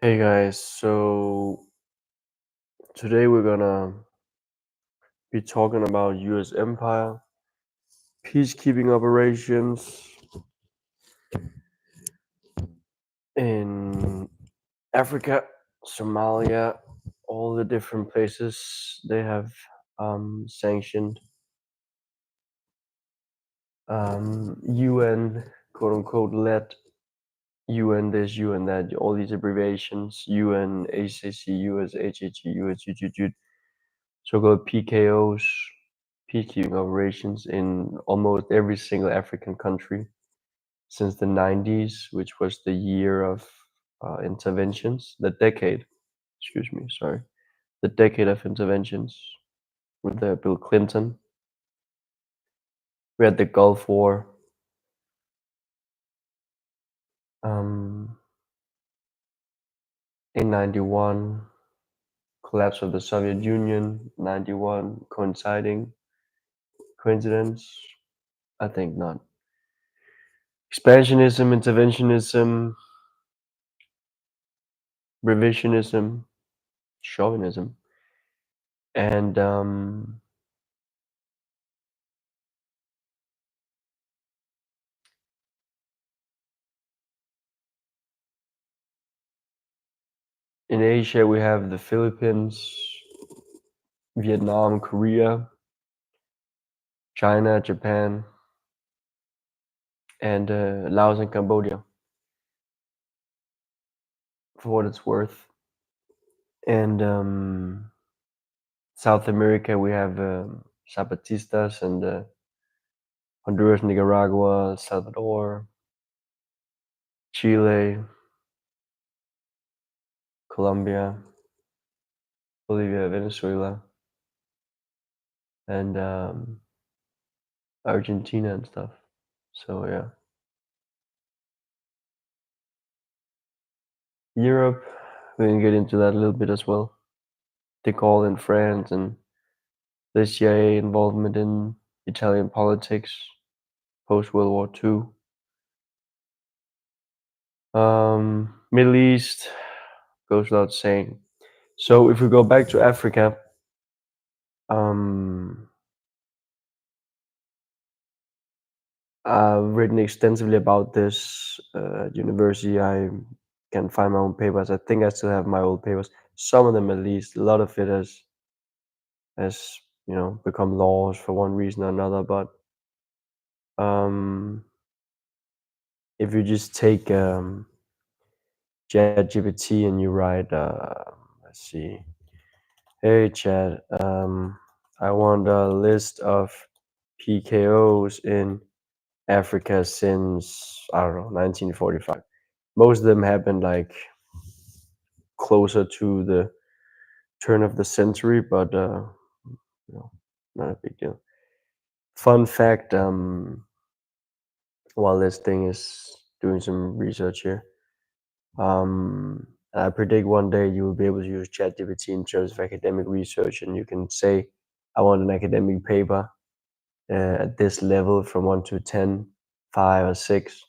Hey guys, so today we're gonna be talking about US Empire, peacekeeping operations in Africa, Somalia, all the different places they have sanctioned UN quote unquote led UN this, UN that, all these abbreviations, UN, ACC, US, HHG, US, UGG, so-called PKOs, peacekeeping operations in almost every single African country since the 90s, which was the year of interventions, the decade of interventions with Bill Clinton. We had the Gulf War. Um, in 91, collapse of the Soviet Union, 91, coincidence? I think not. Expansionism, interventionism, revisionism, chauvinism, and in Asia we have the Philippines, Vietnam, Korea, China, Japan, and Laos and Cambodia, for what it's worth. And South America we have Zapatistas and Honduras, Nicaragua, El Salvador, Chile, Colombia, Bolivia, Venezuela, and Argentina and stuff. So yeah. Europe, we can get into that a little bit as well. De Gaulle in France and the CIA involvement in Italian politics post World War II. Middle East goes without saying. So if we go back to Africa, I've written extensively about this at university. I can find my own papers. I think I still have my old papers. Some of them, at least. A lot of it has become laws for one reason or another. But if you just take ChatGPT and you write, let's see, hey Chat, I want a list of PKOs in Africa since, I don't know, 1945. Most of them happened like closer to the turn of the century, but not a big deal. Fun fact, while this thing is doing some research here, I predict one day you will be able to use ChatGPT in terms of academic research, and you can say, I want an academic paper at this level from 1 to 10, 5 or 6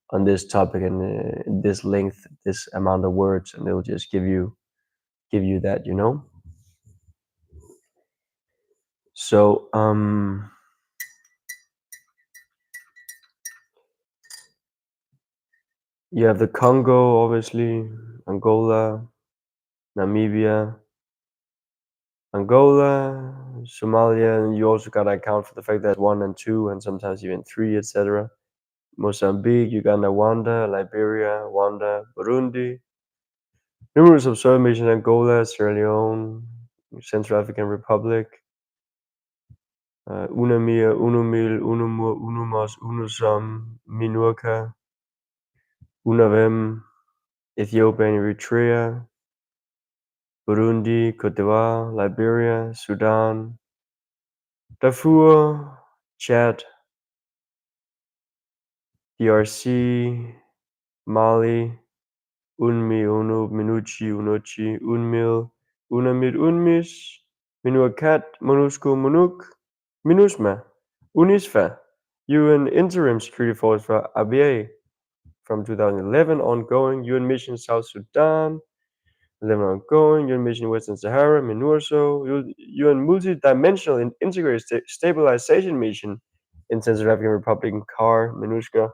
on this topic and this length, this amount of words, and it'll just give you that, So you have the Congo, obviously, Angola, Namibia, Somalia, and you also gotta account for the fact that 1 and 2 and sometimes even 3, etc. Mozambique, Uganda, Rwanda, Liberia, Rwanda, Burundi, numerous observed missions in Angola, Sierra Leone, Central African Republic, Unamir, Unumil, Unumur, Unumas, Unusam, Minurka, Unavem, Ethiopia and Eritrea, Burundi, Cote d'Ivoire, Liberia, Sudan, Darfur, Chad, DRC, Mali, Unmi, Unu, Minuchi, Unochi, Unmil, Unamid, Unmis, Minuakat, Monusco, Munuk, MINUSMA, UNISFA, UN Interim Security Force for ABA from 2011, ongoing UN mission South Sudan, 11 ongoing, UN mission in Western Sahara, MINURSO, UN multi-dimensional and integrated stabilization mission in Central African Republic, CAR, MINUSCA.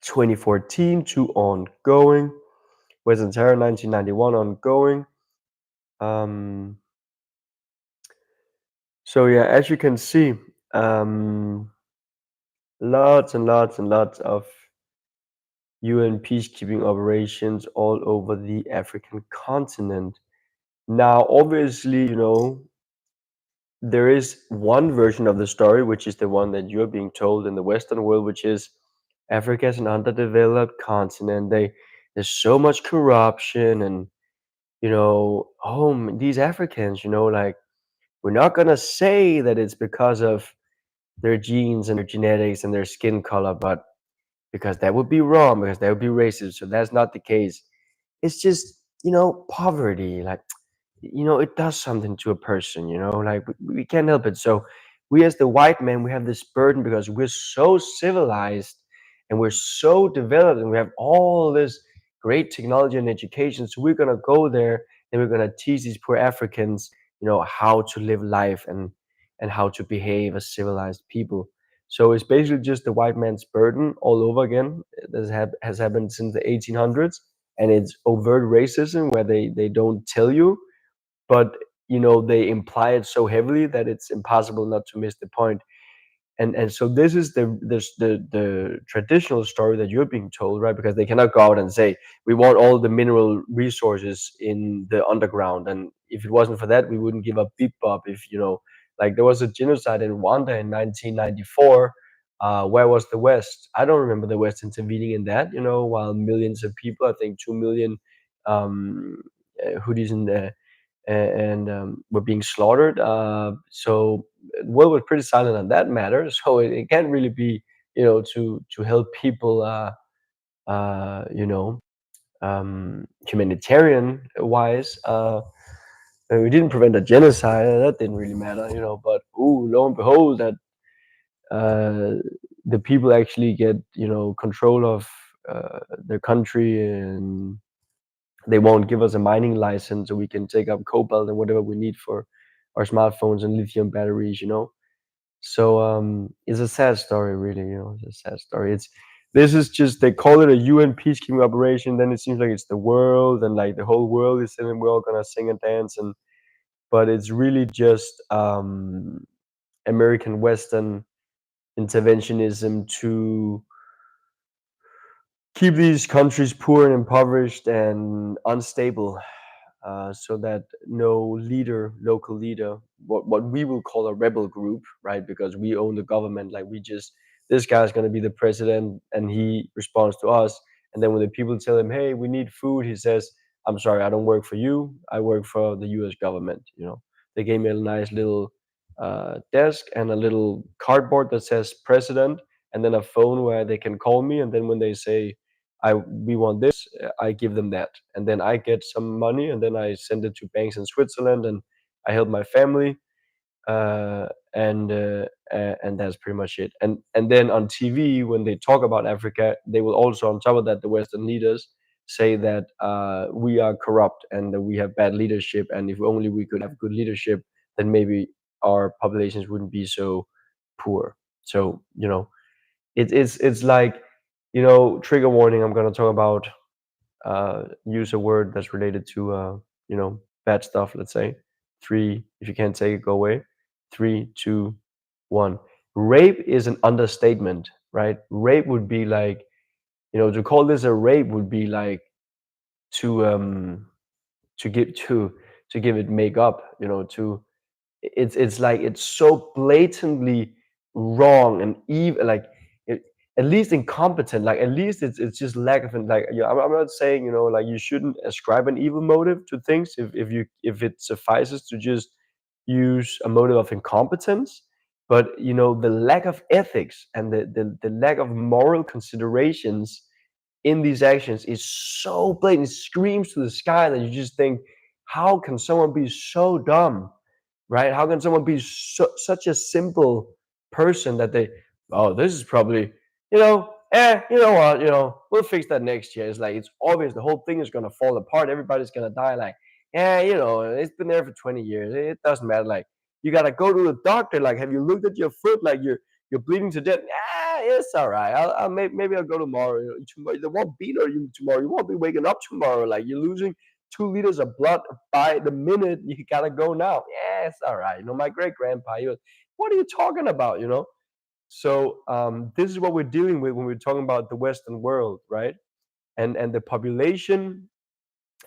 2014, 2 ongoing. Western Sahara, 1991 ongoing. So yeah, as you can see, lots and lots and lots of UN peacekeeping operations all over the African continent. Now, obviously, there is one version of the story, which is the one that you're being told in the Western world, which is Africa is an underdeveloped continent. There's so much corruption, and these Africans, like we're not gonna say that it's because of their genes and their genetics and their skin color, but because that would be wrong, because that would be racist. So that's not the case. It's just, poverty. Like, it does something to a person, like we can't help it. So we as the white man, we have this burden because we're so civilized and we're so developed and we have all this great technology and education. So we're gonna go there and we're gonna teach these poor Africans, how to live life and how to behave as civilized people. So it's basically just the white man's burden all over again. Has happened since the 1800s, and it's overt racism where they don't tell you, but they imply it so heavily that it's impossible not to miss the point. And so this is the traditional story that you're being told, right? Because they cannot go out and say we want all the mineral resources in the underground, and if it wasn't for that, we wouldn't give up Bebop. If like there was a genocide in Rwanda in 1994. Where was the West? I don't remember the West intervening in that. While millions of people, I think 2 million hoodies in the and were being slaughtered. So the world was pretty silent on that matter. So it can't really be, to help people, humanitarian wise. And we didn't prevent a genocide. That didn't really matter, But lo and behold, that the people actually get, control of their country, and they won't give us a mining license so we can take up cobalt and whatever we need for our smartphones and lithium batteries. So it's a sad story, really. It's a sad story. This is just, they call it a UN peacekeeping operation, then it seems like it's the world and like the whole world is in it, we're all gonna sing and dance, but it's really just American Western interventionism to keep these countries poor and impoverished and unstable, so that no leader, local leader, what we will call a rebel group, right? Because we own the government, like this guy's going to be the president and he responds to us. And then when the people tell him, hey, we need food, he says, I'm sorry, I don't work for you. I work for the US government. They gave me a nice little desk and a little cardboard that says president, and then a phone where they can call me. And then when they say, we want this, I give them that, and then I get some money, and then I send it to banks in Switzerland, and I help my family, uh, and that's pretty much it. And then on TV, when they talk about Africa, they will also, on top of that, the Western leaders say that we are corrupt and that we have bad leadership, and if only we could have good leadership, then maybe our populations wouldn't be so poor. So it's like, trigger warning. I'm gonna talk about use a word that's related to bad stuff. Let's say three. If you can't take it, go away. Three, two, one. Rape is an understatement, right? Rape would be like, to call this a rape would be like to to give to to give it makeup. To it's like it's so blatantly wrong and evil, like it, at least incompetent, like at least it's just lack of, like, I'm not saying, like you shouldn't ascribe an evil motive to things if it suffices to just use a motive of incompetence. But the lack of ethics and the lack of moral considerations in these actions is so blatant, it screams to the sky, that you just think, how can someone be so dumb, right? How can someone be such a simple person that they, oh, this is probably, you know, you know what, we'll fix that next year. It's like it's obvious the whole thing is gonna fall apart. Everybody's gonna die. Like, it's been there for 20 years. It doesn't matter. Like, you gotta go to the doctor. Like, have you looked at your foot? Like, you're bleeding to death. It's all right. Maybe I'll go tomorrow. Tomorrow they won't beat you tomorrow. You won't be waking up tomorrow. Like, you're losing 2 liters of blood by the minute. You gotta go now. Yeah, it's all right. My great grandpa. What are you talking about? So this is what we're dealing with when we're talking about the Western world, right? And the population,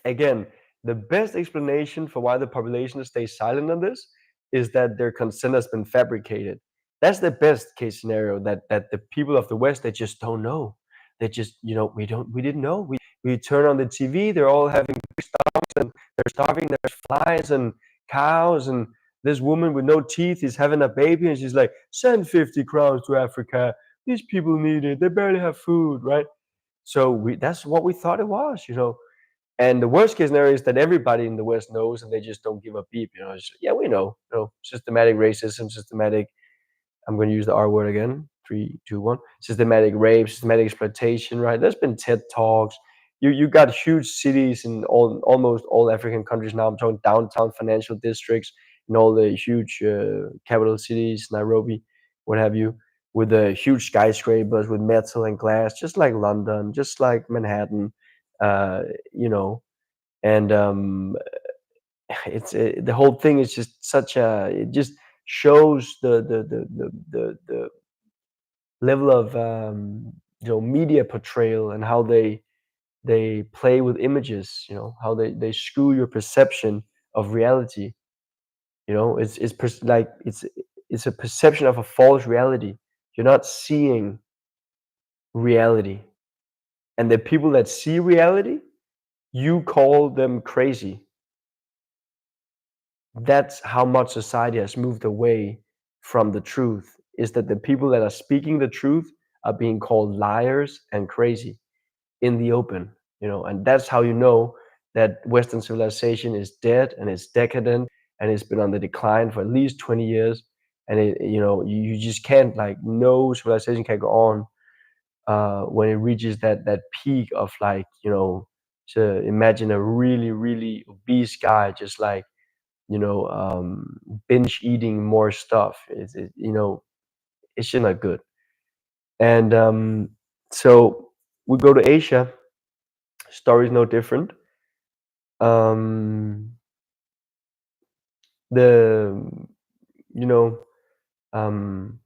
again, the best explanation for why the population stays silent on this is that their consent has been fabricated. That's the best case scenario, that the people of the West, they just don't know. They just, we didn't know. We turn on the TV, they're all having stomachs and they're starving, there's flies and cows, and this woman with no teeth is having a baby and she's like, send 50 crowns to Africa. These people need it. They barely have food, right? So that's what we thought it was. And the worst case scenario is that everybody in the West knows and they just don't give a beep. Yeah, we know. Systematic racism, systematic. I'm going to use the R word again. Three, two, one. Systematic rape, systematic exploitation. Right? There's been TED talks. You got huge cities in almost all African countries now. I'm talking downtown financial districts in all the huge capital cities, Nairobi, what have you, with the huge skyscrapers with metal and glass, just like London, just like Manhattan. Uh, you know, and the whole thing is just such a, it just shows the level of media portrayal and how they play with images, how they screw your perception of reality. It's a perception of a false reality. You're not seeing reality, and the people that see reality, you call them crazy. That's how much society has moved away from the truth, is that the people that are speaking the truth are being called liars and crazy in the open. And that's how you know that Western civilization is dead and it's decadent and it's been on the decline for at least 20 years. And you just can't, like, no civilization can go on when it reaches that peak of, like, to imagine a really, really obese guy just like binge eating more stuff. It's just not good. And so we go to Asia. Story is no different. Um, the you know um,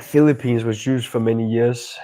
Philippines was used for many years.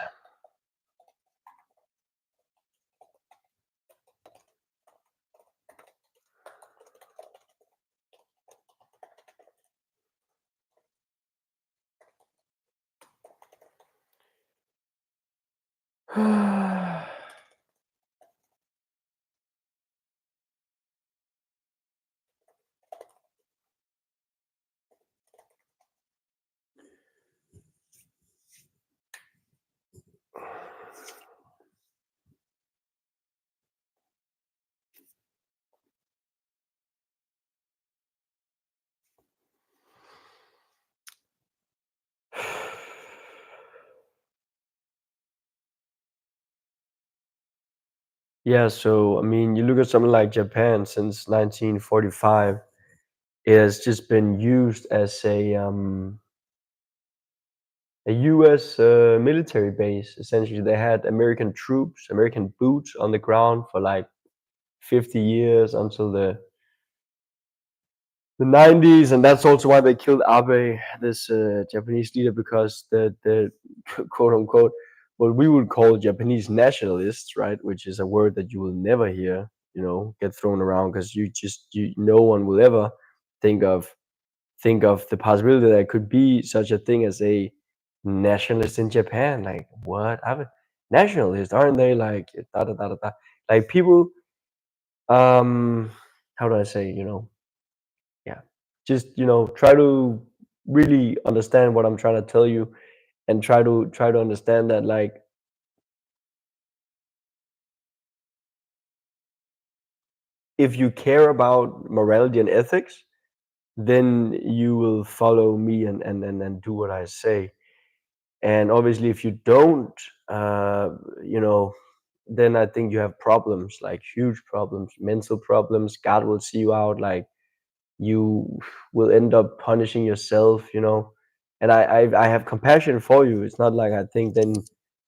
Yeah, so I mean, you look at something like Japan. Since 1945, it has just been used as a U.S. Military base. Essentially, they had American troops, American boots on the ground for like 50 years until the 90s, and that's also why they killed Abe, this Japanese leader, because the quote unquote what we would call Japanese nationalists, right, which is a word that you will never hear, get thrown around, because no one will ever think of the possibility that there could be such a thing as a nationalist in Japan. Like, what? I'm a nationalist, aren't they? Like, da da da da da. Like, people, how do I say, yeah, just try to really understand what I'm trying to tell you, and try to understand that, like, if you care about morality and ethics, then you will follow me and do what I say. And obviously, if you don't, uh, you know, then I think you have problems, like huge problems, mental problems. God will see you out, like you will end up punishing yourself, you know. And I have compassion for you. It's not like I think then,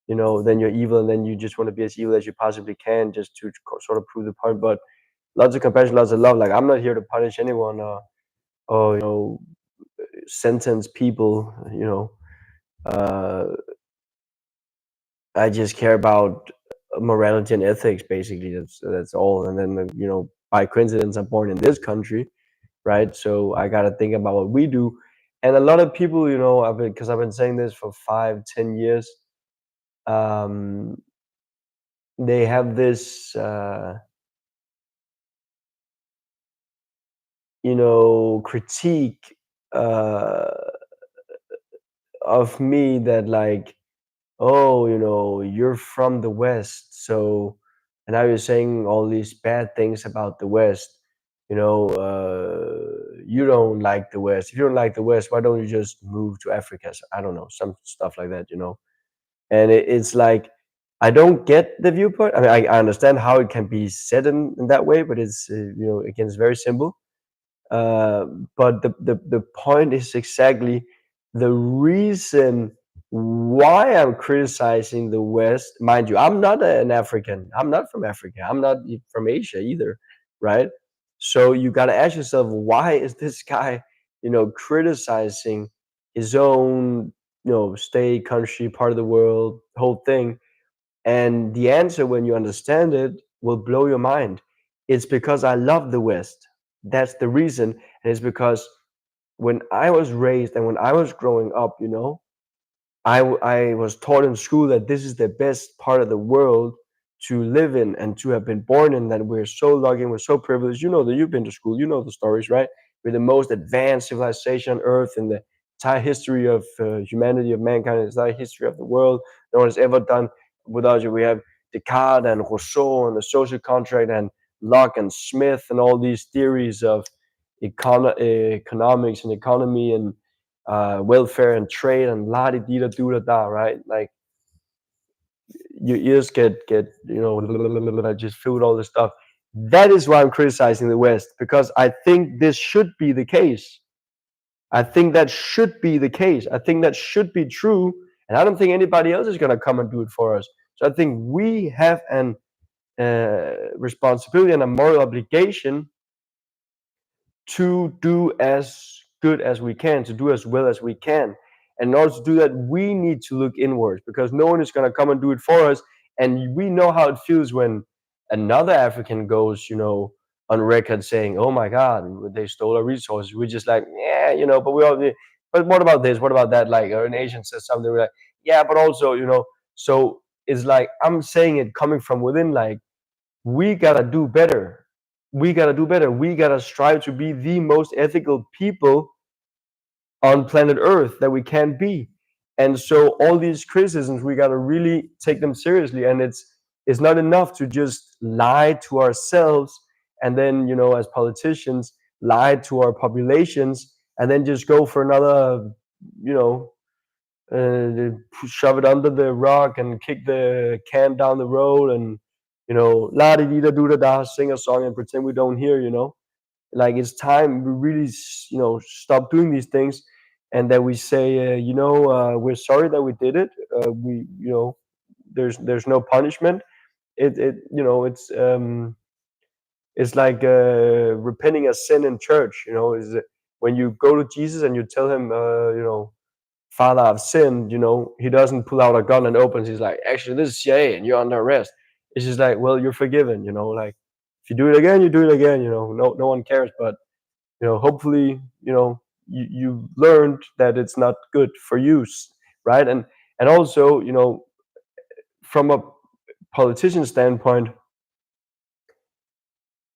you know, then you're evil and then you just want to be as evil as you possibly can just to sort of prove the point. But lots of compassion, lots of love. Like I'm not here to punish anyone or you know, sentence people. You know, uh, I just care about morality and ethics. Basically, that's all. And then you know, by coincidence, I'm born in this country, right? So I got to think about what we do. And a lot of people, you know, because I've been saying this for 5, 10 years. Um, they have this, you know, critique uh, of me that like, oh, you know, you're from the West, so and now you're saying all these bad things about the West. You know, you don't like the West. If you don't like the West, why don't you just move to Africa? So, I don't know, some stuff like that, you know. And it's like I don't get the viewpoint. I mean, I understand how it can be said in that way, but it's you know, again, it's very simple. Uh, but the point is exactly the reason why I'm criticizing the West. Mind you, I'm not an African. I'm not from Africa. I'm not from Asia either, right? So you got to ask yourself, why is this guy, you know, criticizing his own, you know, state, country, part of the world, whole thing? And the answer, when you understand it, will blow your mind. It's because I love the West. That's the reason. And it's because when I was raised and when I was growing up, you know, I was taught in school that this is the best part of the world to live in and to have been born in, that we're so lucky and we're so privileged. You know that you've been to school, you know the stories, right? We're the most advanced civilization on Earth in the entire history of humanity, of mankind, the entire history of the world. No one has ever done without you. We have Descartes and Rousseau and the social contract and Locke and Smith and all these theories of economics and economy and welfare and trade and la di da do da da, right? Like your ears get you know just filled with all this stuff. That is why I'm criticizing the West, because I think this should be the case. I think that should be the case. I think that should be true, and I don't think anybody else is going to come and do it for us. So I think we have an responsibility and a moral obligation to do as good as we can, to do as well as we can. And in order to do that, we need to look inwards, because no one is going to come and do it for us. And we know how it feels when another African goes, you know, on record saying, "Oh my God, they stole our resources." We're just like, yeah, you know, but we all, but what about this? What about that? Like, or an Asian says something, we're like, yeah, but also, you know, so it's like I'm saying it coming from within, like we gotta do better. We gotta do better. We gotta strive to be the most ethical people on planet Earth that we can be. And so all these criticisms, we gotta really take them seriously. And it's not enough to just lie to ourselves and then, you know, as politicians, lie to our populations and then just go for another, you know, shove it under the rock and kick the can down the road and you know la di da do da da, sing a song and pretend we don't hear. You know, like it's time we really you know stop doing these things, and that we say you know we're sorry that we did it. We you know there's no punishment. It you know it's like repenting a sin in church. You know, is when you go to Jesus and you tell him you know, Father, I've sinned, you know, he doesn't pull out a gun and opens. He's like, actually, this is CIA and you're under arrest. It's just like, well, you're forgiven, you know, like if you do it again, you do it again, you know, no one cares. But, you know, hopefully, you know, you learned that it's not good for use, right? And also, you know, from a politician standpoint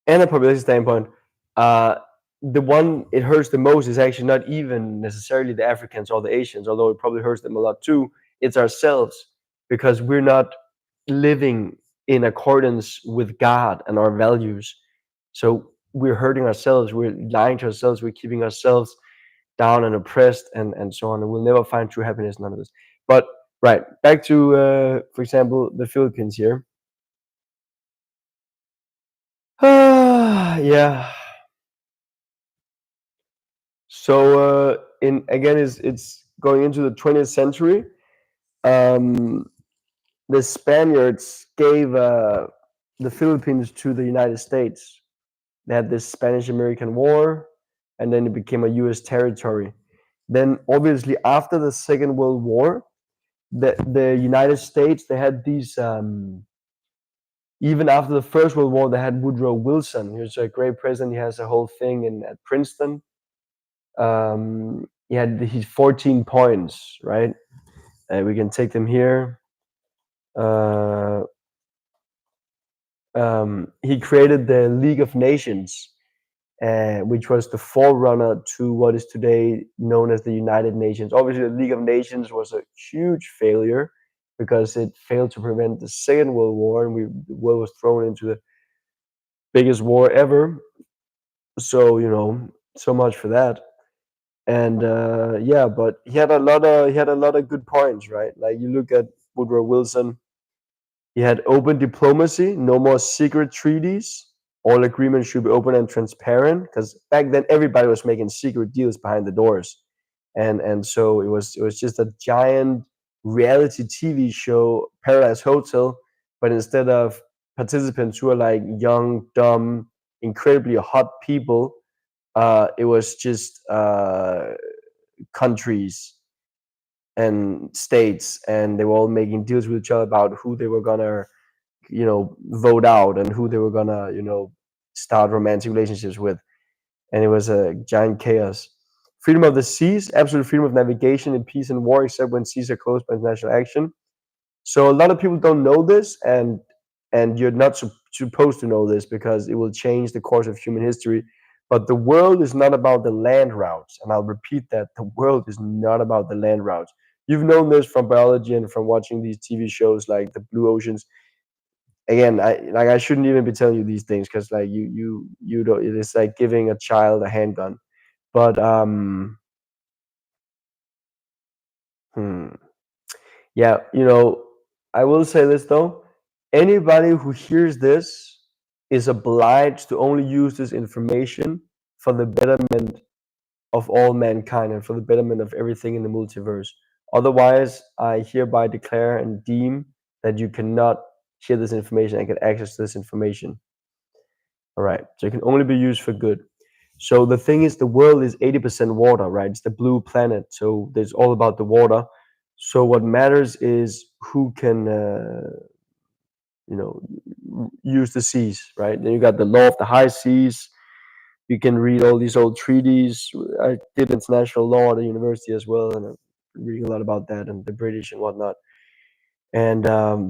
and a population standpoint, uh, the one it hurts the most is actually not even necessarily the Africans or the Asians, although it probably hurts them a lot too. It's ourselves, because we're not living in accordance with God and our values. So we're hurting ourselves, we're lying to ourselves, we're keeping ourselves down and oppressed, and so on, and we'll never find true happiness, none of this. But right, back to for example, the Philippines here. Yeah. So in again, it's going into the 20th century. Um, the Spaniards gave the Philippines to the United States. They had this Spanish-American War, and then it became a U.S. territory. Then, obviously, after the Second World War, the United States, they had these. Even after the First World War, they had Woodrow Wilson. He was a great president. He has a whole thing in at Princeton. He had his 14 points, right? We can take them here. Uh, he created the League of Nations, which was the forerunner to what is today known as the United Nations. Obviously, the League of Nations was a huge failure because it failed to prevent the Second World War, and the world was thrown into the biggest war ever. So so much for that. And yeah, but he had a lot of good points, right? Like you look at Woodrow Wilson. He had open diplomacy, no more secret treaties. All agreements should be open and transparent because back then everybody was making secret deals behind the doors, and so it was just a giant reality TV show, Paradise Hotel, but instead of participants who are like young, dumb, incredibly hot people, it was just countries and states, and they were all making deals with each other about who they were gonna vote out and who they were gonna start romantic relationships with, and it was a giant chaos. Freedom of the seas, absolute freedom of navigation in peace and war, except when seas are closed by international action. So a lot of people don't know this, and you're not supposed to know this because it will change the course of human history. But the world is not about the land routes, and I'll repeat that: the world is not about the land routes. You've known this from biology and from watching these TV shows like the Blue Oceans. Again, I shouldn't even be telling you these things because like you don't. It's like giving a child a handgun. But hmm, yeah, I will say this though. Anybody who hears this is obliged to only use this information for the betterment of all mankind and for the betterment of everything in the multiverse. Otherwise, I hereby declare and deem that you cannot hear this information and get access to this information. All right. So it can only be used for good. So the thing is, the world is 80% water, right? It's the blue planet. So it's all about the water. So what matters is who can, you know, use the seas, right? Then you got the law of the high seas. You can read all these old treaties. I did international law at the university as well, and I'm reading a lot about that and the British and whatnot. And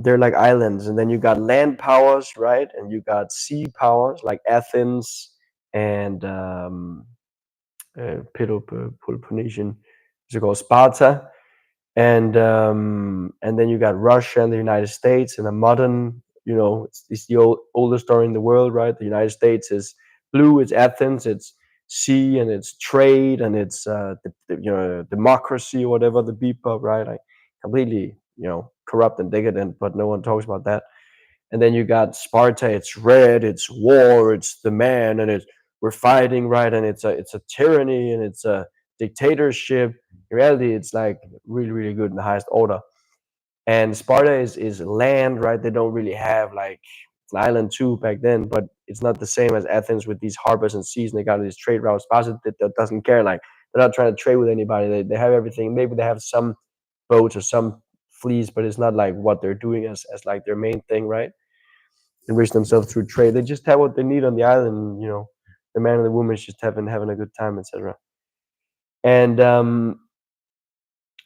they're like islands, and then you got land powers, right? And you got sea powers like Athens and Peloponnesian, what's it called, Sparta, and then you got Russia and the United States. And a modern, it's the oldest story in the world, right? The United States is blue, it's Athens, it's sea, and it's trade, and it's democracy or whatever, the bebop, right? Like completely corrupt and decadent, but no one talks about that. And then you got Sparta, it's red, it's war, it's the man, and it's we're fighting, right? And it's a tyranny and it's a dictatorship. In reality, it's like really, really good in the highest order. And Sparta is land, right? They don't really have like it's an island too back then, but it's not the same as Athens with these harbors and seas, and they got these trade routes. Sparta that doesn't care, like they're not trying to trade with anybody. They have everything. Maybe they have some boats or some fleets, but it's not like what they're doing as like their main thing, right? Enrich themselves through trade. They just have what they need on the island. The man and the woman is just having a good time, etc. And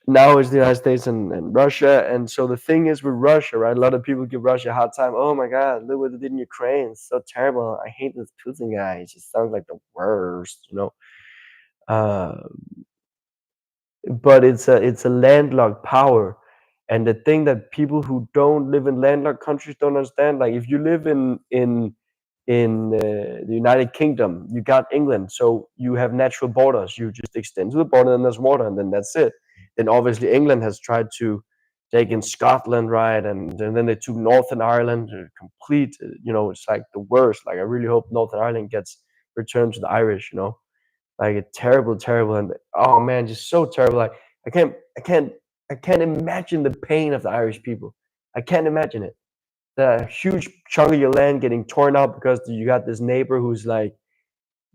now it's the United States and Russia. And so the thing is with Russia, right? A lot of people give Russia a hard time. Oh my God, look what they did in Ukraine. It's so terrible. I hate this Putin guy. He just sounds like the worst. Uh, but it's a landlocked power. And the thing that people who don't live in landlocked countries don't understand, like if you live in the United Kingdom, you got England, so you have natural borders. You just extend to the border, and there's water, and then that's it. Then obviously England has tried to take in Scotland, right, and then they took Northern Ireland, complete. It's like the worst. Like I really hope Northern Ireland gets returned to the Irish. Like a terrible, terrible, and oh man, just so terrible. Like I can't, I can't, I can't imagine the pain of the Irish people. I can't imagine it. The huge chunk of your land getting torn up because you got this neighbor who's like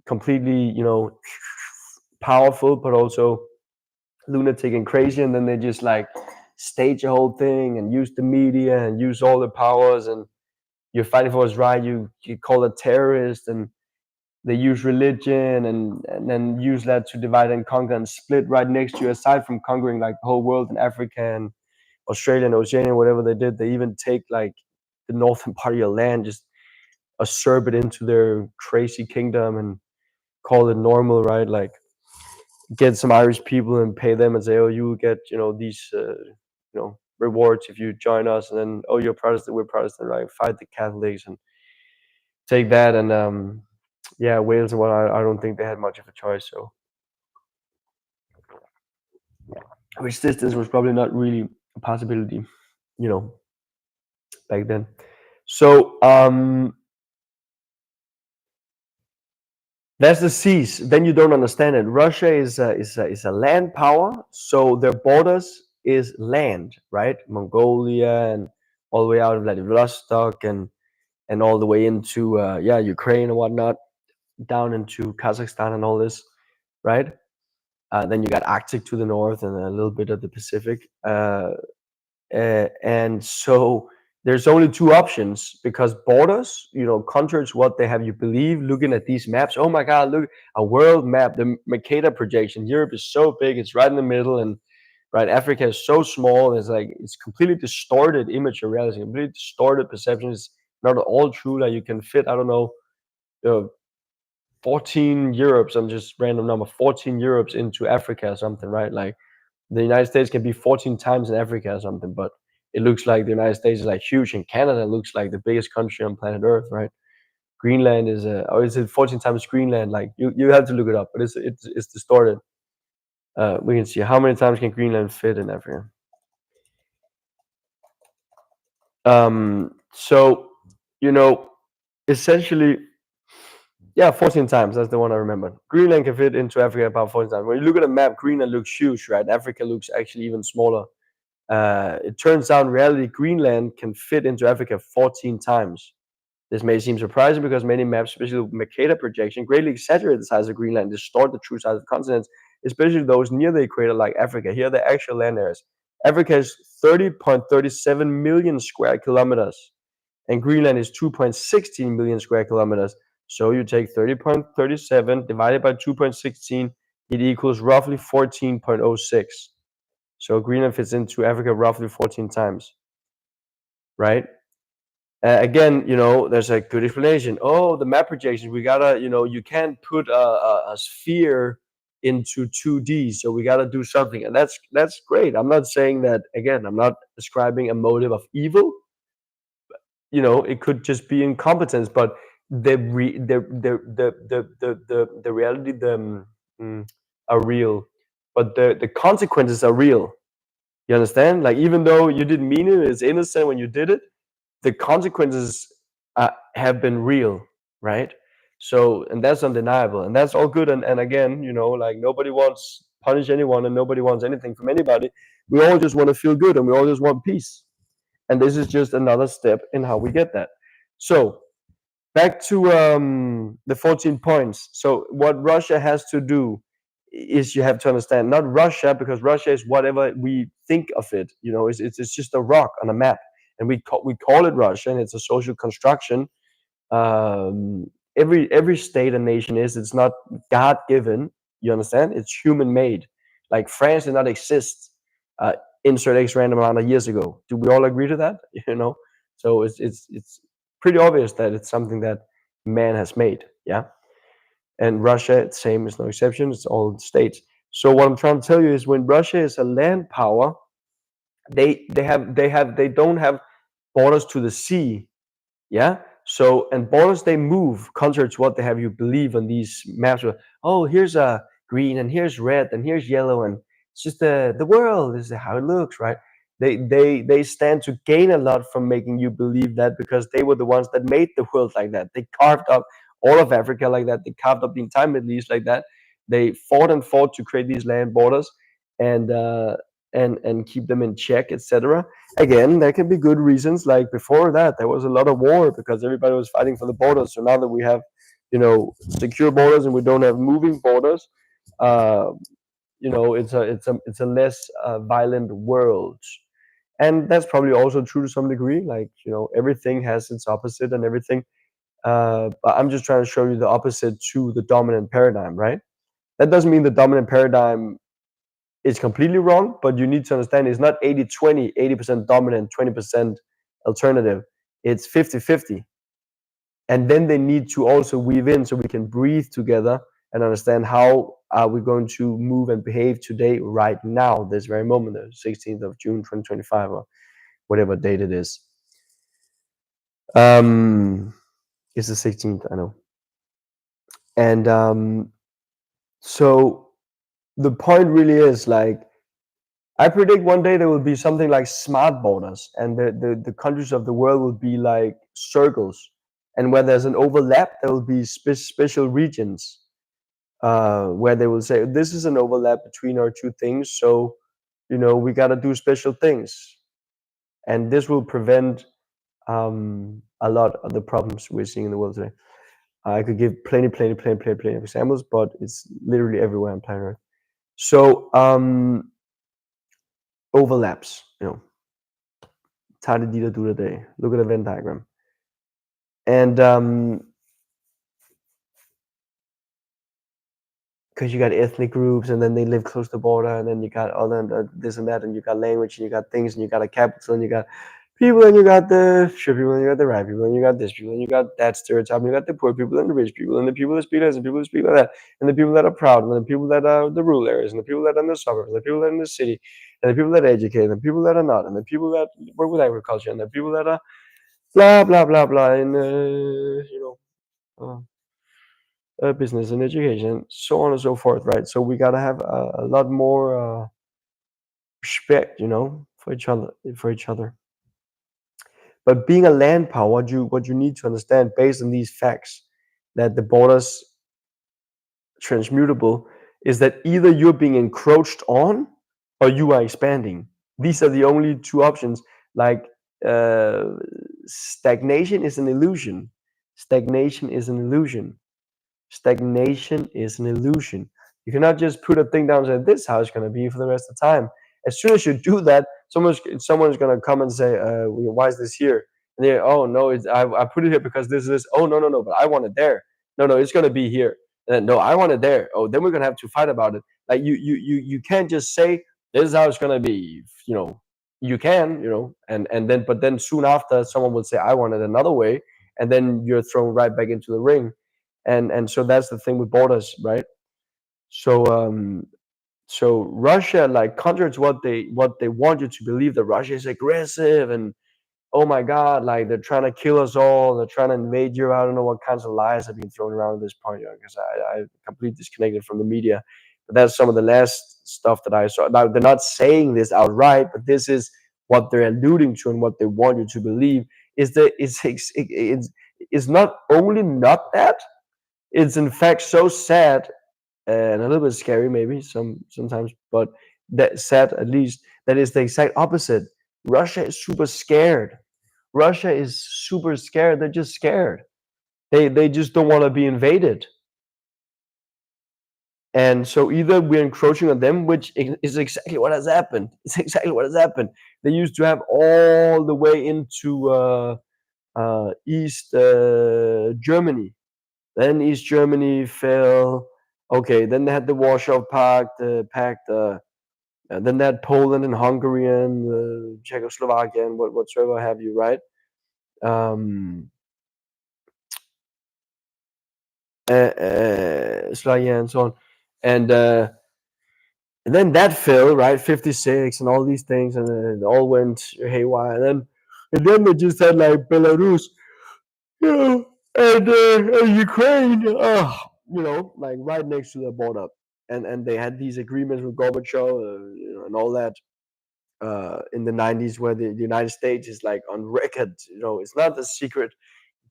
completely, powerful, but also lunatic and crazy, and then they just like stage a whole thing and use the media and use all the powers, and you're fighting for what's right. You call a terrorist, and they use religion and then use that to divide and conquer and split right next to you. Aside from conquering like the whole world in Africa and Australia and Oceania, whatever they did, they even take like the northern part of your land, just usurp it into their crazy kingdom and call it normal, right? Like get some Irish people and pay them and say, oh, you will get these rewards if you join us, and then oh, you're Protestant, we're Protestant, right? Fight the Catholics and take that, and yeah, Wales and what I don't think they had much of a choice. So resistance was probably not really a possibility, you know, back then. So that's the seas. Then you don't understand it. Russia is a land power, so their borders is land, right? Mongolia and all the way out of Vladivostok and all the way into Ukraine and whatnot, down into Kazakhstan and all this, right? Then you got Arctic to the north and a little bit of the Pacific. And so there's only two options because borders, contrary to what they have you believe, looking at these maps, oh my God, look, a world map, the Mercator projection. Europe is so big, it's right in the middle, and right, Africa is so small. It's completely distorted image of reality, completely distorted perception. It's not at all true. Like you can fit, I don't know, uh, 14 Europes, I'm just random number, 14 Europes into Africa or something, right? Like the United States can be 14 times in Africa or something, but it looks like the United States is like huge, and Canada looks like the biggest country on planet Earth, right? Greenland is or is it 14 times Greenland? Like you have to look it up, but it's distorted. We can see how many times can Greenland fit in Africa. So essentially, yeah, 14 times. That's the one I remember. Greenland can fit into Africa about 14 times. When you look at a map, Greenland looks huge, right? Africa looks actually even smaller. It turns out in reality, Greenland can fit into Africa 14 times. This may seem surprising because many maps, especially the Mercator projection, greatly exaggerate the size of Greenland, distort the true size of continents, especially those near the equator like Africa. Here are the actual land areas. Africa is 30.37 million square kilometers, and Greenland is 2.16 million square kilometers. So you take 30.37 divided by 2.16, it equals roughly 14.06. So Greenland fits into Africa roughly 14 times, right? Again, there's a good explanation. Oh, the map projection. We gotta, you can't put a sphere into 2D, so we gotta do something, and that's great. I'm not saying that again. I'm not ascribing a motive of evil. It could just be incompetence, but the reality are real, but the consequences are real. You understand? Like even though you didn't mean it, it's innocent when you did it, the consequences have been real, right? So, and that's undeniable, and that's all good. And again, like nobody wants punish anyone, and nobody wants anything from anybody. We all just want to feel good, and we all just want peace. And this is just another step in how we get that. So back to the 14 points. So what Russia has to do is you have to understand not Russia, because Russia is whatever we think of it. It's just a rock on a map, and we call it Russia, and it's a social construction. Every state and nation is. It's not God given. You understand? It's human made. Like France did not exist. Insert X random amount of years ago. Do we all agree to that? So it's pretty obvious that it's something that man has made. Yeah. And Russia, same is no exception. It's all states. So what I'm trying to tell you is, when Russia is a land power, they don't have borders to the sea. Yeah. So, and borders, they move contrary to what they have you believe on these maps. Where, oh, here's a green and here's red and here's yellow, and it's just the world. This is how it looks, right? They stand to gain a lot from making you believe that, because they were the ones that made the world like that. They carved up all of Africa like that. They carved up the entire Middle East like that. They fought and fought to create these land borders, and and keep them in check, etc. Again, there can be good reasons. Like before that, there was a lot of war because everybody was fighting for the borders. So now that we have, secure borders and we don't have moving borders, uh, it's a less violent world. And that's probably also true to some degree. Like, everything has its opposite and everything. But I'm just trying to show you the opposite to the dominant paradigm, right? That doesn't mean the dominant paradigm is completely wrong, but you need to understand it's not 80-20, 80% dominant, 20% alternative. It's 50-50. And then they need to also weave in so we can breathe together and understand how are we going to move and behave today, right now, this very moment, the 16th of June, 2025, or whatever date it is. It's the 16th, I know. And so the point really is, like, I predict one day there will be something like smart borders, and the countries of the world will be like circles. And where there's an overlap, there will be special regions where they will say, this is an overlap between our two things. So, we got to do special things. And this will prevent a lot of the problems we're seeing in the world today. I could give plenty of examples, but it's literally everywhere on planet Earth. So, overlaps, Tadidita do day. Look at the Venn diagram. And because you got ethnic groups, and then they live close to the border, and then you got all this and that, and you got language, and you got things, and you got a capital, and you got people, and you got the short people, and you got the right people, and you got this people, and you got that stereotype, and you got the poor people, and the rich people, and the people that speak this, and people who speak like that, and the people that are proud, and the people that are the rural areas, and the people that are in the suburbs, and the people that are in the city, and the people that are educated, and the people that are not, and the people that work with agriculture, and the people that are blah blah blah blah in business and education, so on and so forth, right? So we gotta have a lot more respect, for each other. But being a land power, what you need to understand based on these facts, that the borders transmutable, is that either you're being encroached on or you are expanding. These are the only two options. Like, stagnation is an illusion. Stagnation is an illusion. Stagnation is an illusion. You cannot just put a thing down and say, this is how it's going to be for the rest of the time. As soon as you do that, someone's going to come and say, why is this here? And they, oh, no, I put it here because this is this. Oh, no, but I want it there. No, it's going to be here. And then, no, I want it there. Oh, then we're going to have to fight about it. Like, you can't just say, this is how it's going to be. You can, but then soon after, someone will say, I want it another way. And then you're thrown right back into the ring. And so that's the thing with borders, right? So Russia, like, contrary to what they want you to believe, that Russia is aggressive and, oh my God, like, they're trying to kill us all, they're trying to invade you. I don't know what kinds of lies have been thrown around at this point, because I completely disconnected from the media. But that's some of the last stuff that I saw. Now, they're not saying this outright, but this is what they're alluding to, and what they want you to believe is that it's not only not that, it's in fact so sad and a little bit scary, maybe sometimes, but that sad, at least, that is the exact opposite. Russia is super scared. Russia is super scared. They're just scared. They just don't want to be invaded. And so either we're encroaching on them, which is exactly what has happened. It's exactly what has happened. They used to have all the way into East Germany. Then East Germany fell. Okay, then they had the Warsaw Pact, and then they had Poland and Hungary and Czechoslovakia and whatsoever have you, right? Slovakia and so on, and then that fell, right? 56 and all these things, and it all went haywire. And then they just had like Belarus. Yeah, and Ukraine, like right next to the border, and they had these agreements with Gorbachev, and all that in the 90s, where the United States is like on record. It's not a secret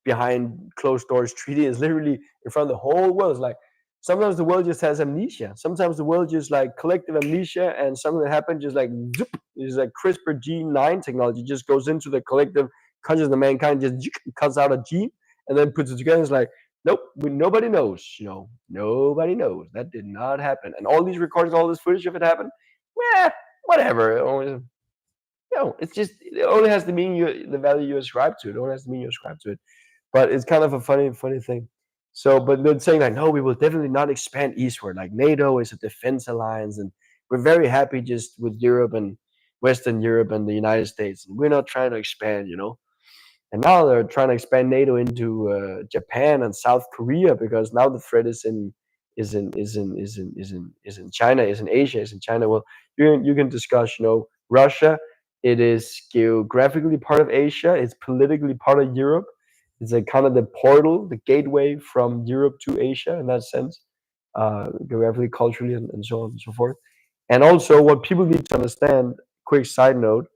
behind closed doors treaty. Is literally in front of the whole world. It's like sometimes the world just has amnesia. Sometimes the world just like collective amnesia, and something that happened just like zoop, is like CRISPR Gene9 technology just goes into the collective consciousness of mankind, just cuts out a gene and then puts it together. It's like nope, nobody knows. Nobody knows that did not happen. And all these recordings, all this footage, if it happened, yeah, whatever. It's just it only has to mean the value you ascribe to it. It only has to mean you ascribe to it. But it's kind of a funny thing. So, but they're saying like, no, we will definitely not expand eastward. Like NATO is a defense alliance, and we're very happy just with Europe and Western Europe and the United States. And we're not trying to expand. And now they're trying to expand NATO into Japan and South Korea because now the threat is in China, is in Asia, is in China. Well, you can discuss. Russia. It is geographically part of Asia. It's politically part of Europe. It's like kind of the portal, the gateway from Europe to Asia in that sense, geographically, culturally, and so on and so forth. And also, what people need to understand. Quick side note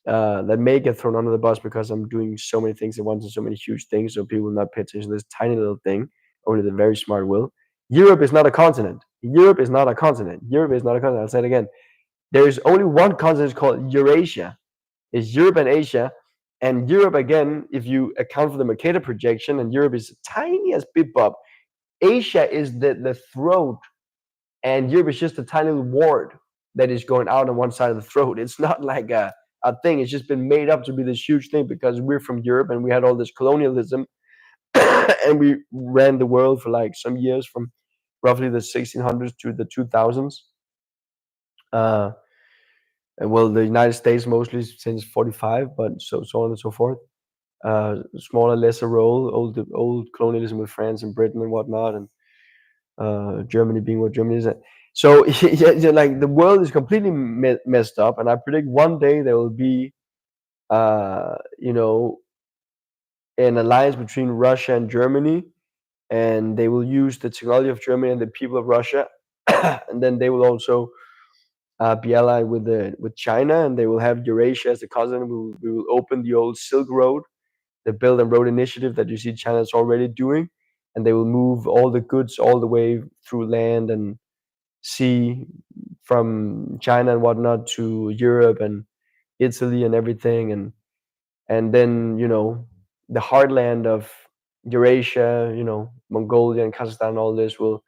that may get thrown under the bus because I'm doing so many things at once and so many huge things, so people will not pay attention to this tiny little thing. Only the very smart will. Europe is not a continent. Europe is not a continent. Europe is not a continent. I'll say it again. There is only one continent called Eurasia. It's Europe and Asia. And Europe, again, if you account for the Mercator projection, and Europe is tiny as Bip Bop, Asia is the throat, and Europe is just a tiny little wart that is going out on one side of the throat. It's not like a thing. It's just been made up to be this huge thing because we're from Europe and we had all this colonialism and we ran the world for like some years from roughly the 1600s to the 2000s. Uh, and well, the United States mostly since 45, but so on and so forth. Smaller, lesser role, old colonialism with France and Britain and whatnot, and Germany being what Germany is. So yeah, like the world is completely messed up, and I predict one day there will be, uh, you know, an alliance between Russia and Germany, and they will use the technology of Germany and the people of Russia, and then they will also be allied with China, and they will have Eurasia as the continent. We will open the old Silk Road, the Belt and Road Initiative that you see China's already doing, and they will move all the goods all the way through land and sea from China and whatnot to Europe and Italy and everything, and then the heartland of Eurasia, Mongolia and Kazakhstan, and all this will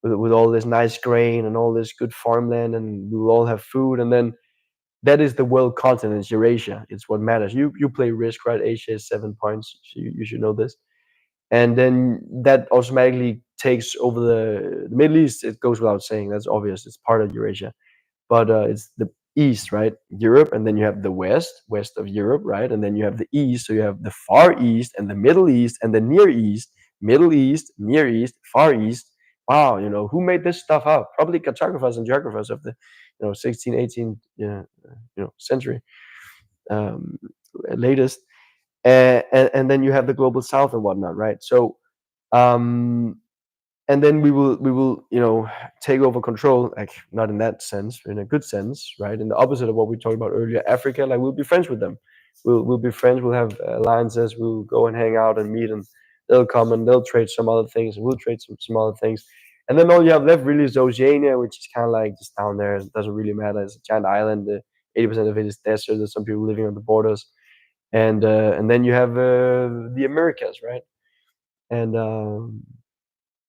with all this nice grain and all this good farmland, and we will all have food, and then that is the world continent. It's Eurasia. It's what matters. You play Risk, right? Asia is 7 points. So you should know this. And then that automatically takes over the Middle East. It goes without saying. That's obvious. It's part of Eurasia, but it's the east, right? Europe, and then you have the west of Europe, right? And then you have the east, so you have the Far East and the Middle East and the Near East, Middle East, Near East, Far East. Wow, who made this stuff up? Probably cartographers and geographers of the 16th, 18th, century, um, latest. And then you have the global south and whatnot, right? So um, and then we will take over control, like not in that sense, in a good sense, right? In the opposite of what we talked about earlier, Africa, like we'll be friends with them. We'll be friends. We'll have alliances. We'll go and hang out and meet, and they'll come and they'll trade some other things, and we'll trade some other things. And then all you have left really is Oceania, which is kind of like just down there. It doesn't really matter. It's a giant island. 80% of it is desert. There's some people living on the borders, and then you have the Americas, right? And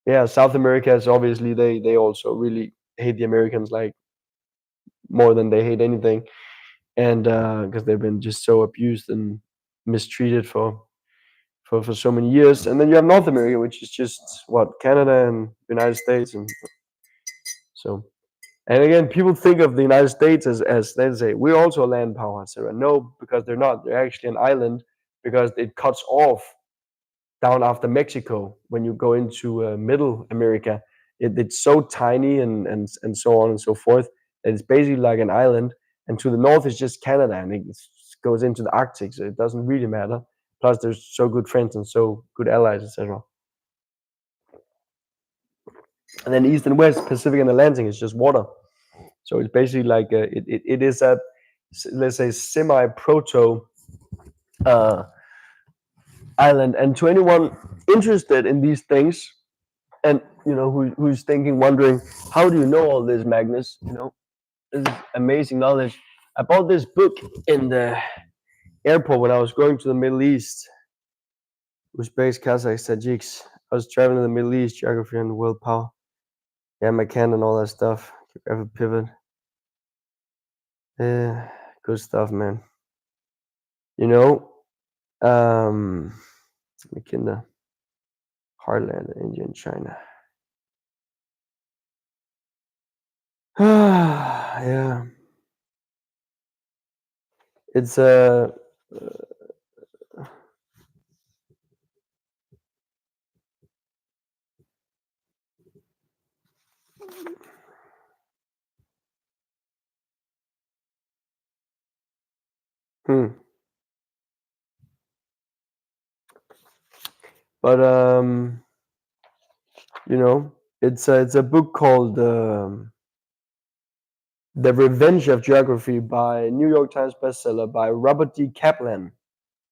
yeah, South America is obviously they also really hate the Americans like more than they hate anything, and because they've been just so abused and mistreated for so many years. And then you have North America, which is just what Canada and United States, and so. And again, people think of the United States as they say we're also a land power, etc. No, because they're not. They're actually an island because it cuts off down after Mexico when you go into Middle America. It's so tiny and so on and so forth. It's basically like an island, and to the north is just Canada, and it goes into the Arctic, so it doesn't really matter. Plus, they're so good friends and so good allies, etc. And then East and West, Pacific and Atlantic is just water. So it's basically like it is a, let's say, semi proto uh, island. And to anyone interested in these things, and who's thinking, wondering, how do you know all this, Magnus? This is amazing knowledge. I bought this book in the airport when I was going to the Middle East. Uzbek, Kazakh, Tajiks. I was traveling to the Middle East, geography and world power. Yeah, McCann and all that stuff. Geographic pivot. Yeah, good stuff, man. You know, McKinda, Heartland, India, and China. Yeah, it's hmm. But it's a book called The Revenge of Geography by New York Times bestseller by Robert D. Kaplan.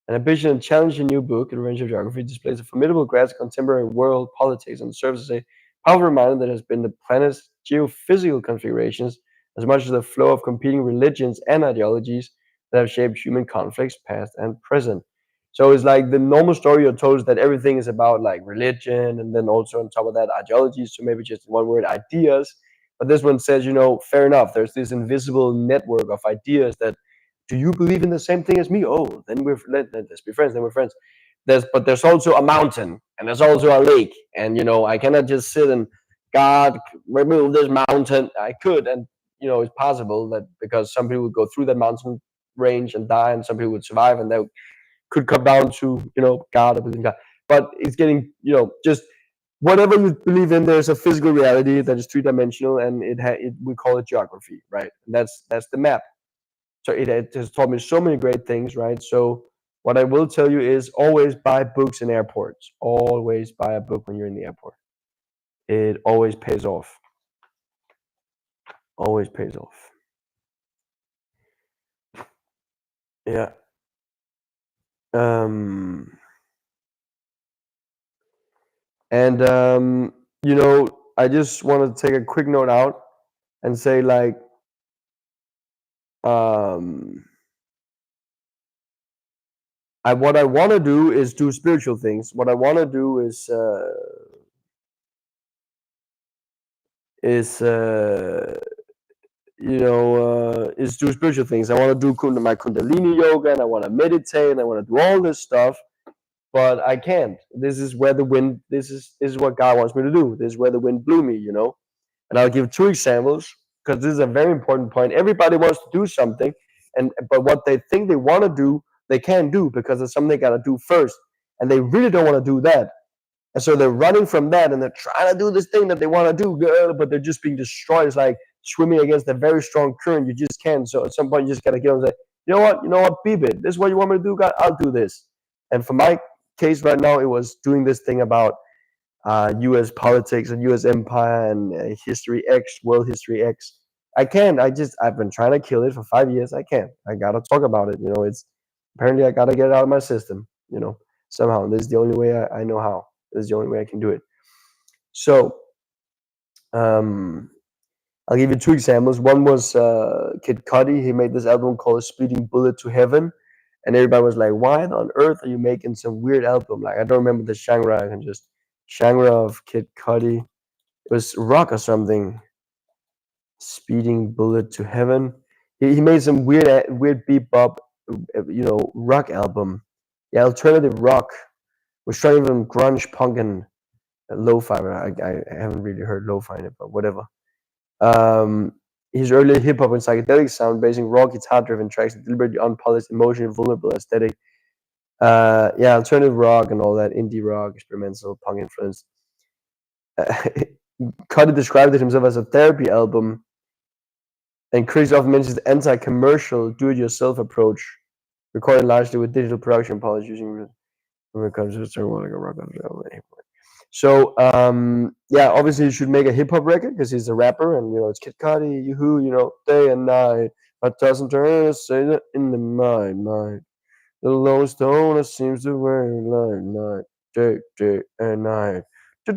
An ambitious and challenging new book, The Revenge of Geography, displays a formidable grasp of contemporary world politics and serves as a powerful reminder that has been the planet's geophysical configurations as much as the flow of competing religions and ideologies that have shaped human conflicts, past and present. So it's like the normal story you're told is that everything is about like religion, and then also on top of that ideologies. So maybe just one word, ideas. But this one says, fair enough. There's this invisible network of ideas that, do you believe in the same thing as me? Oh, then let's be friends. Then we're friends. There's also a mountain, and there's also a lake, and I cannot just sit and, God, remove this mountain. I could, and it's possible that, because some people would go through that mountain range and die, and some people would survive, and that could come down to God, I believe in God. But it's getting just whatever you believe in. There's a physical reality that is three-dimensional, and we call it geography, right? And that's the map. So it has taught me so many great things, right? So what I will tell you is, always buy books in airports. Always buy a book when you're in the airport. It always pays off. Always pays off. Yeah. Um, and I just want to take a quick note out and say, like, um, what I want to do is do spiritual things. What I want to do is is do spiritual things. I want to do my Kundalini yoga, and I want to meditate, and I want to do all this stuff, but I can't. This is where the wind. This is what God wants me to do. This is where the wind blew me. And I'll give two examples, because this is a very important point. Everybody wants to do something, but what they think they want to do, they can't do, because it's something they got to do first, and they really don't want to do that. And so they're running from that, and they're trying to do this thing that they want to do, but they're just being destroyed. It's like swimming against a very strong current. You just can't. So at some point, you just got to get on and say, you know what, beep it. This is what you want me to do, God, I'll do this. And for my case right now, it was doing this thing about U.S. politics and U.S. empire and history X, world history X. I can't. I've been trying to kill it for 5 years. I can't. I got to talk about it. It's apparently I got to get it out of my system, somehow. This is the only way I know how. This is the only way I can do it. So, I'll give you two examples. One was Kid Cudi. He made this album called Speeding Bullet to Heaven. And everybody was like, why on earth are you making some weird album? Like, I don't remember the genre. I can just, genre of Kid Cudi. It was rock or something. Speeding Bullet to Heaven. He made some weird bebop, rock album. Yeah, alternative rock. Was trying even grunge, punk, and lo-fi. I haven't really heard lo-fi in it, but whatever. His early hip hop and psychedelic sound, basing raw guitar-driven tracks, deliberately unpolished, emotionally vulnerable aesthetic. Yeah, alternative rock and all that, indie rock, experimental punk influence. Cudi described it himself as a therapy album, and critics often mentions the anti-commercial, do-it-yourself approach recorded largely with digital production polish using when it comes to certain like a rock on. So yeah, obviously you should make a hip hop record because he's a rapper, and it's Kid Cudi, Yoo-hoo, day and night. A dozen turns say that in the mind. The Lone Stone seems to wear like night, day and night. Now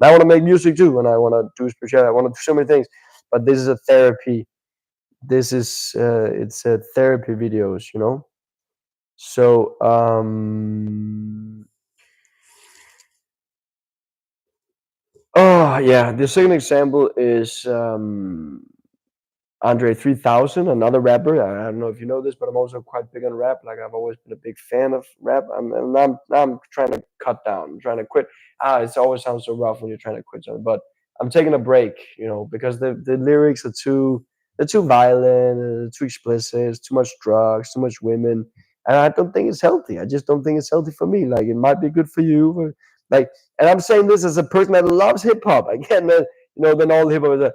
I want to make music too, and I want to do spirituality. I want to do so many things, but this is a therapy. This is it's a therapy videos. So oh yeah, the second example is Andre 3000, another rapper. I don't know if you know this, but I'm also quite big on rap. Like I've always been a big fan of rap. I'm trying to cut down. I'm trying to quit. It always sounds so rough when you're trying to quit something, but I'm taking a break. Because the lyrics are too violent, too explicit, it's too much drugs, too much women, and I don't think it's healthy. I just don't think it's healthy for me. Like it might be good for you, but like, and I'm saying this as a person that loves hip hop. Again, then all hip hop is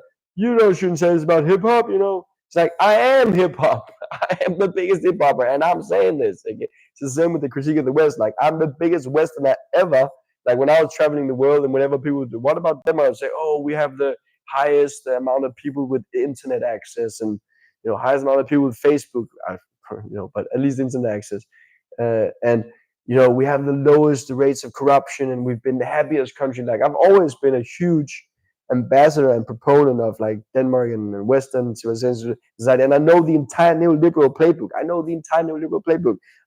shouldn't say this about hip hop. It's like I am hip hop. I am the biggest hip hopper, and I'm saying this. Again, it's the same with the critique of the West. Like I'm the biggest Westerner ever. Like when I was traveling the world, and whenever people would do, what about them? I would say, oh, we have the highest amount of people with internet access, and highest amount of people with Facebook. But at least internet access, and we have the lowest rates of corruption, and we've been the happiest country. Like I've always been a huge ambassador and proponent of like Denmark and Western civilization society. And I know the entire neoliberal playbook.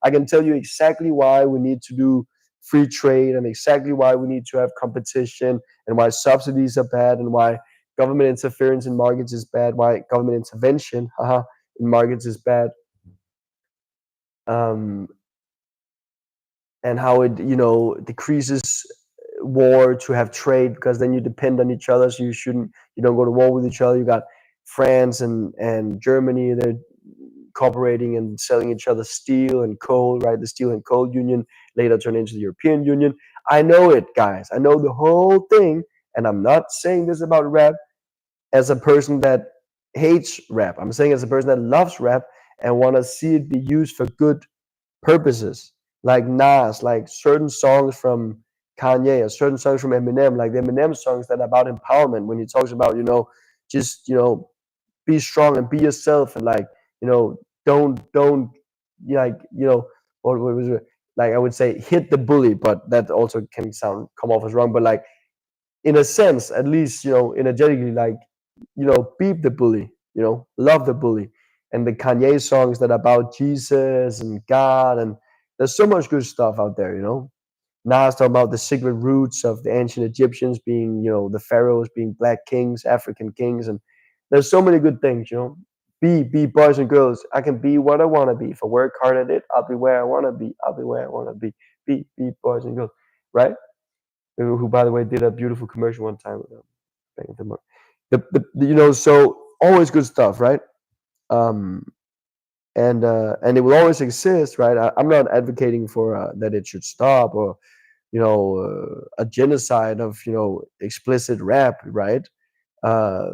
I can tell you exactly why we need to do free trade and exactly why we need to have competition and why subsidies are bad and why government interference in markets is bad, why government intervention in markets is bad. Um, and how it decreases war to have trade because then you depend on each other, so you don't go to war with each other. You got France and Germany, they're cooperating and selling each other steel and coal, right? The steel and coal union later turned into the European Union. I know it, guys. I know the whole thing, and I'm not saying this about rap as a person that hates rap. I'm saying as a person that loves rap and want to see it be used for good purposes, like Nas, like certain songs from Kanye or certain songs from Eminem, like the Eminem songs that are about empowerment when he talks about, just, be strong and be yourself and like, don't like, what was it? Like I would say hit the bully, but that also can come off as wrong. But like in a sense, at least, energetically, like, beat the bully, love the bully. And the Kanye songs that are about Jesus and God, and there's so much good stuff out there. Nas talking about the secret roots of the ancient Egyptians being, the pharaohs being black kings, African kings, and there's so many good things. Be boys and girls. I can be what I want to be. If I work hard at it, I'll be where I want to be. I'll be where I want to be. Be boys and girls, right? Who by the way did a beautiful commercial one time with Bank of Denmark. So always good stuff, right? Um, and it will always exist, right? I'm not advocating for that it should stop or a genocide of explicit rap, right? Uh,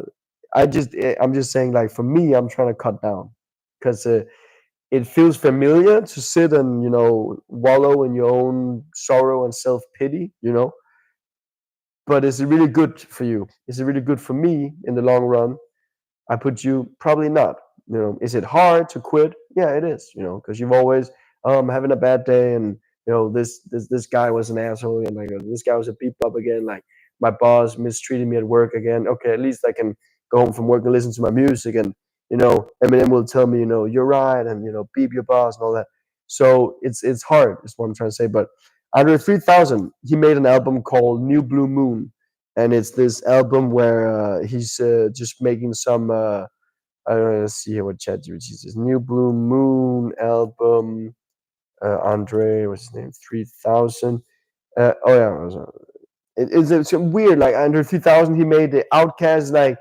I'm just saying like for me, I'm trying to cut down because it feels familiar to sit and wallow in your own sorrow and self pity. But is it really good for you? Is it really good for me in the long run? I put you probably not. Is it hard to quit? Yeah, it is. Because you've always having a bad day, and this guy was an asshole, and like this guy was a beep up again. Like my boss mistreated me at work again. Okay, at least I can go home from work and listen to my music, and Eminem will tell me, you're right, and beep your boss and all that. So it's hard. Is what I'm trying to say. But Andre 3000, he made an album called New Blue Moon, and it's this album where he's just making some. Let's see here what ChatGPT says. New Blue Moon album. Andre, what's his name? 3000. Oh yeah, it's weird. Like Andre 3000, he made the Outcast like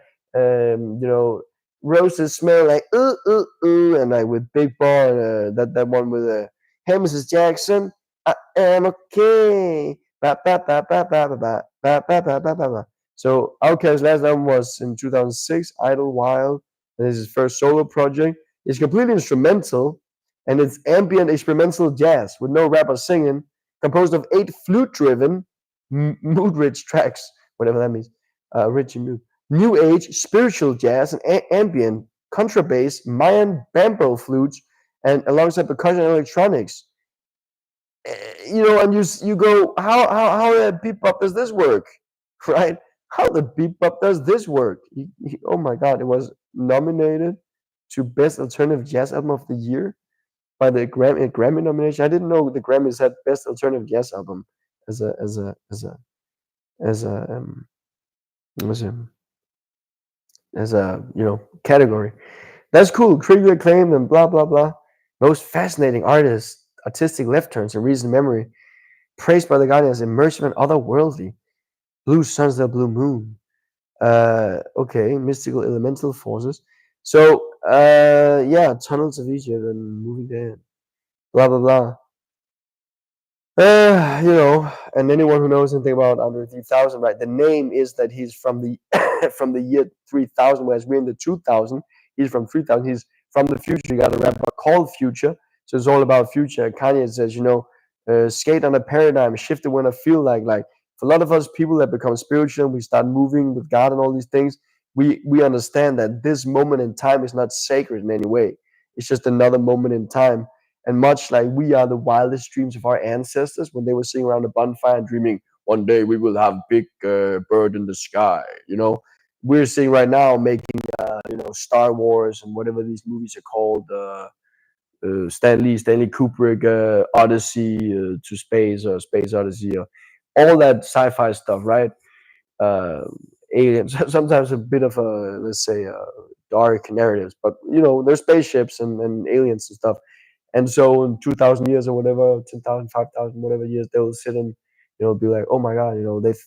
roses smell like and like with Big Ball that one with hey Mrs. Jackson, I am okay. Ba, ba, ba, ba, ba, ba, ba, ba, ba, ba, ba, ba, ba. So Outkast's last album was in 2006, Idlewild, and this is his first solo project. It's completely instrumental, and it's ambient experimental jazz with no rapper singing, composed of 8 flute-driven, mood-rich tracks, whatever that means, rich in mood. New age, spiritual jazz, and ambient contrabass, Mayan bamboo flutes, and alongside percussion and electronics. And you go, how the bebop does this work, right? How the bebop does this work? Oh my God! It was nominated to Best Alternative Jazz Album of the Year by the Grammy nomination. I didn't know the Grammys had Best Alternative Jazz Album as a as a as a as a as a as a category. That's cool. Critically acclaimed and blah blah blah. Most fascinating artist, artistic left turns and recent memory. Praised by the Guardian as immersive and otherworldly. Blue Suns, the Blue Moon. Okay, mystical elemental forces. So, yeah, Tunnels of Egypt and Moving Dead. Blah blah blah. And anyone who knows anything about Andre 3000, right? The name is that he's from the from the year 3000, whereas we're in the 2000. He's from 3000. He's from the future. You got a rapper called Future, so it's all about future. Kanye says, skate on a paradigm, shift it when I feel like. Like for a lot of us people that become spiritual, we start moving with God and all these things. We understand that this moment in time is not sacred in any way. It's just another moment in time. And much like we are the wildest dreams of our ancestors when they were sitting around a bonfire and dreaming, one day we will have big bird in the sky. We're sitting right now making, Star Wars and whatever these movies are called, Stanley Kubrick, Odyssey to Space or Space Odyssey, or all that sci-fi stuff, right? Uh, Aliens, sometimes a bit of a, let's say, dark narratives, but there's spaceships and aliens and stuff. And so in 2,000 years or whatever, 10,000, 5,000, whatever years, they will sit and, be like, oh my God,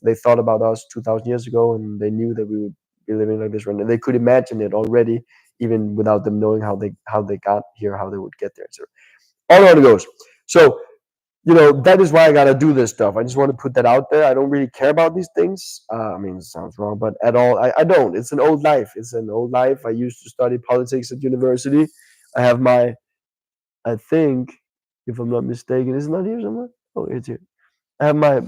they thought about us 2,000 years ago and they knew that we would be living like this right now. They could imagine it already, even without them knowing how they got here, how they would get there. So on it goes. So, that is why I got to do this stuff. I just want to put that out there. I don't really care about these things. It sounds wrong, but at all, I don't. It's an old life. It's an old life. I used to study politics at university. I have I think, if I'm not mistaken, is it not here somewhere? Oh, it's here. I have my.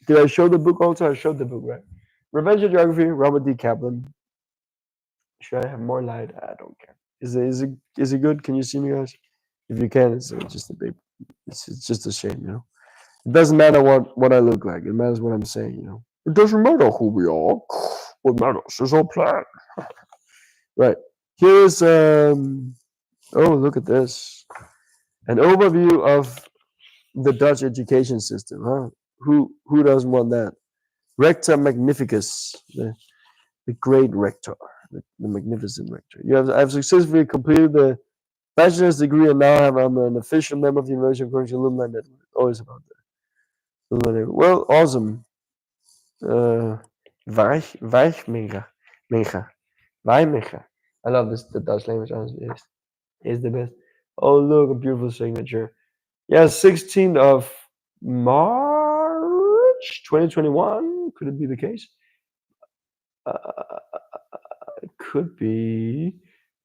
Did I show the book also? I showed the book, right? Revenge of Geography, Robert D. Kaplan. Should I have more light? I don't care. Is it good? Can you see me, guys? If you can, it's just a big. It's just a shame. It doesn't matter what I look like. It matters what I'm saying. It doesn't matter who we are. What matters is our plan. Right. Here's Oh, look at this. An overview of the Dutch education system, huh? Who doesn't want that? Rector Magnificus, the great rector, the magnificent rector. I've successfully completed the bachelor's degree and now I'm an official member of the University of Greenwich Alumni Network. Always about that. Alumni Network. Well, awesome. Weichmacher. Weichmacher. I love this. The Dutch language, honestly, is the best. Oh, look, a beautiful signature. Yeah, 16th of March 2021. Could it be the case? It could be.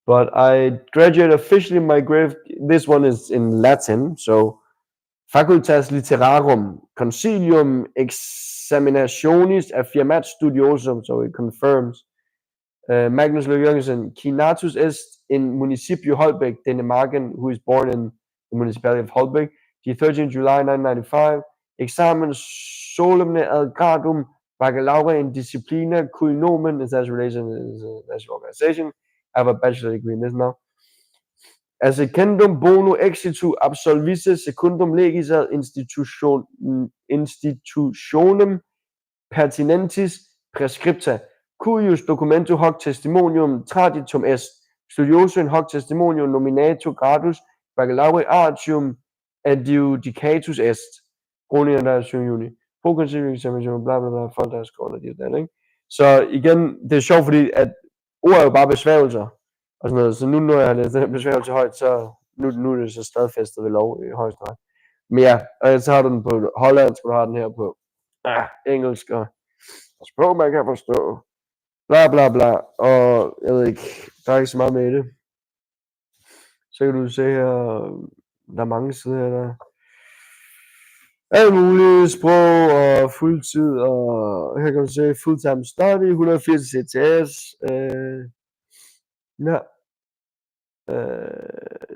But I graduated officially my grade. This one is in Latin. So, Facultas Literarum Concilium Examinationis Affirmat Studiosum. So it confirms. Magnus Løve Jørgensen, qui natus est in Municipio Holbæk, Denmarken, who is born in the municipality of Holbæk, the 13th July 1995. Examen solemne ad gradum baccalaureate in disciplina culnomen, is as relation is a national organization. I have a bachelor degree in this now. Ascendum bono exitu absolvisse secundum legis ad institutionem pertinentis prescripta, cuius documento hoc testimonium traditum est, studioso in hoc testimonium nominato gradus baccalaureate artium adjudicatus est. Grundlæggende der er 7. juni. Pro-considering examination, bla bla bla, folk der har skrevet det der, ikke? Så igen, det er sjovt, fordi at ord er jo bare besværgelser og sådan noget, så nu når jeg har læst den her besværgelse højt, så nu er det så stadfæstet ved lov i højesteret. Men ja, og så har du den på hollandsk, og du har den her på engelsk, og Sprog, man kan forstå. Bla bla bla. Og jeg ved ikke, der er ikke så meget med i det. Så kan du se her, der er mange sider her, der alle mulige sprog og fuldtid, og her kan du se full-time study, 180 CTS, ja,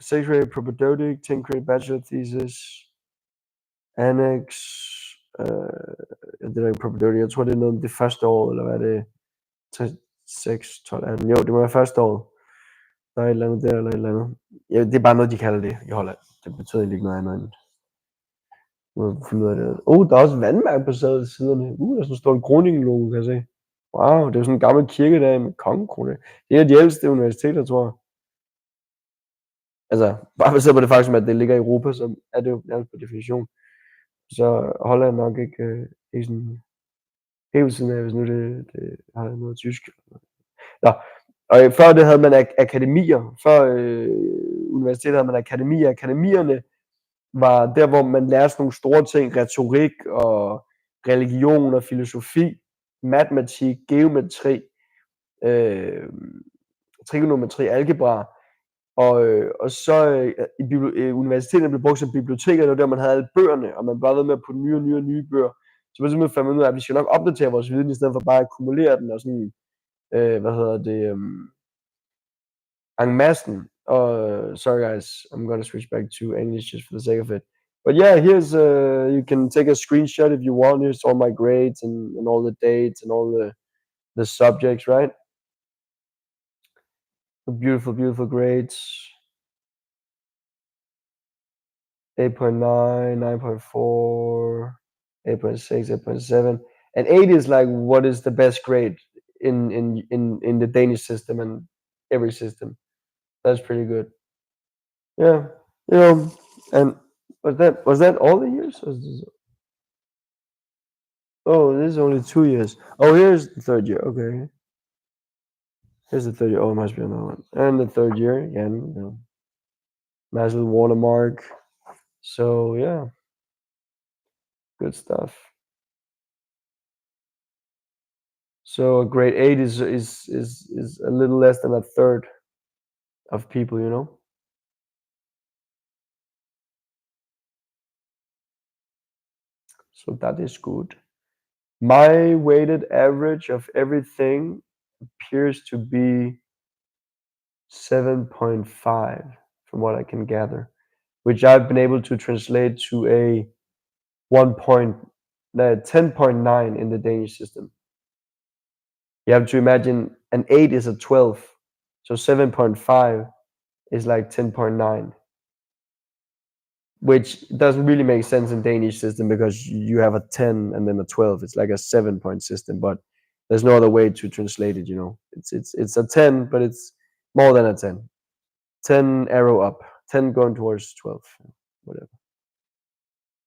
6 grade propedeutic, 10 grade bachelor thesis, annex, det der ikke propedeutic, jeg tror det er noget om det første år, eller hvad er det, 3, 6, 12, 18, jo, det må være første år, der er et eller andet der, eller et eller andet, ja, det er bare noget, de kalder det i Holland, det betyder egentlig ikke noget andet end må finde ud af det. Der er også vandmærke på siderne. Der er sådan en stor Groningen-logo, kan jeg se. Wow, det er sådan en gammel kirke der med kongekrone. Det er et af de ældste universiteter, tror jeg. Altså, bare baseret på det faktum, at det ligger i Europa, så er det jo nærmest på definition. Så Holland nok ikke sådan helt ved siden af, hvis nu det har noget tysk. Nå, og før det havde man akademier. Før universitetet havde man akademier. Akademierne var der, hvor man lærte sådan nogle store ting, retorik og religion og filosofi, matematik, geometri, trigonometri, algebra, og så universiteterne blev brugt som biblioteker, det var der, man havde alle bøgerne, og man bare ved med at putte nye bøger. Så på simpelthen fandt man ud af, at vi skal nok opdatere vores viden, i stedet for bare at akkumulere den og sådan, en massen. Sorry guys, I'm gonna switch back to English just for the sake of it. But yeah, here's you can take a screenshot if you want. Here's all my grades and all the dates and all the subjects, right? The beautiful, beautiful grades. 8.9, 9.4, 8.6, 8.7. And 8 is like what is the best grade in the Danish system and every system. That's pretty good. Yeah. And was that all the years? Oh, this is only 2 years. Oh, here's the third year. Okay. Here's the third year. Oh, it must be another one. And the third year again, nice little watermark. So yeah, good stuff. So grade 8 is a little less than a third of people. So that is good. My weighted average of everything appears to be 7.5 from what I can gather, which I've been able to translate to a 10.9 in the Danish system. You have to imagine an 8 is a 12, so 7.5 is like 10.9, which doesn't really make sense in Danish system because you have a 10 and then a 12. It's like a 7-point system, but there's no other way to translate it. It's a 10, but it's more than a 10. 10 arrow up, 10 going towards 12, whatever.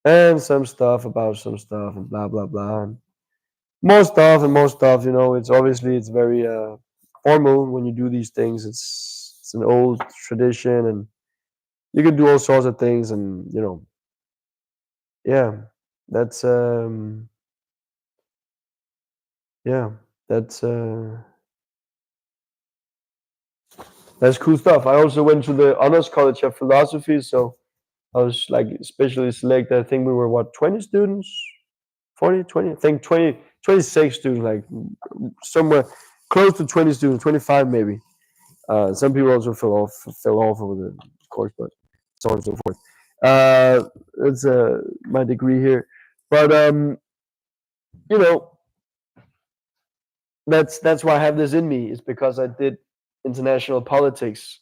And some stuff about some stuff and blah blah blah. And more stuff and more stuff. It's very formal when you do these things. It's an old tradition, and you can do all sorts of things, and yeah, that's yeah, that's uh, that's cool stuff. I also went to the honors college of philosophy, so I was like especially selected. I think we were 20 students, 40, 20. I think 20, 26 students, like somewhere close to 20 students, 25 maybe. Some people also fell off over the course, but so on and so forth. That's my degree here, but you know, that's why I have this in me. Is because I did international politics.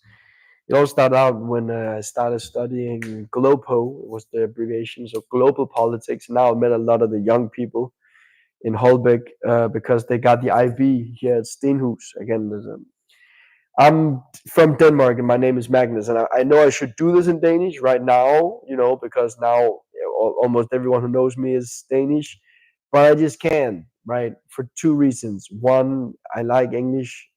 It all started out when I started studying GLOPO, was the abbreviation, so global politics. Now I met a lot of the young people in Holbæk because they got the IB here at Stenhus. Again, I'm from Denmark and my name is Magnus, and I know I should do this in Danish right now, because now almost everyone who knows me is Danish, but I just can't, right? For two reasons. One, I like English,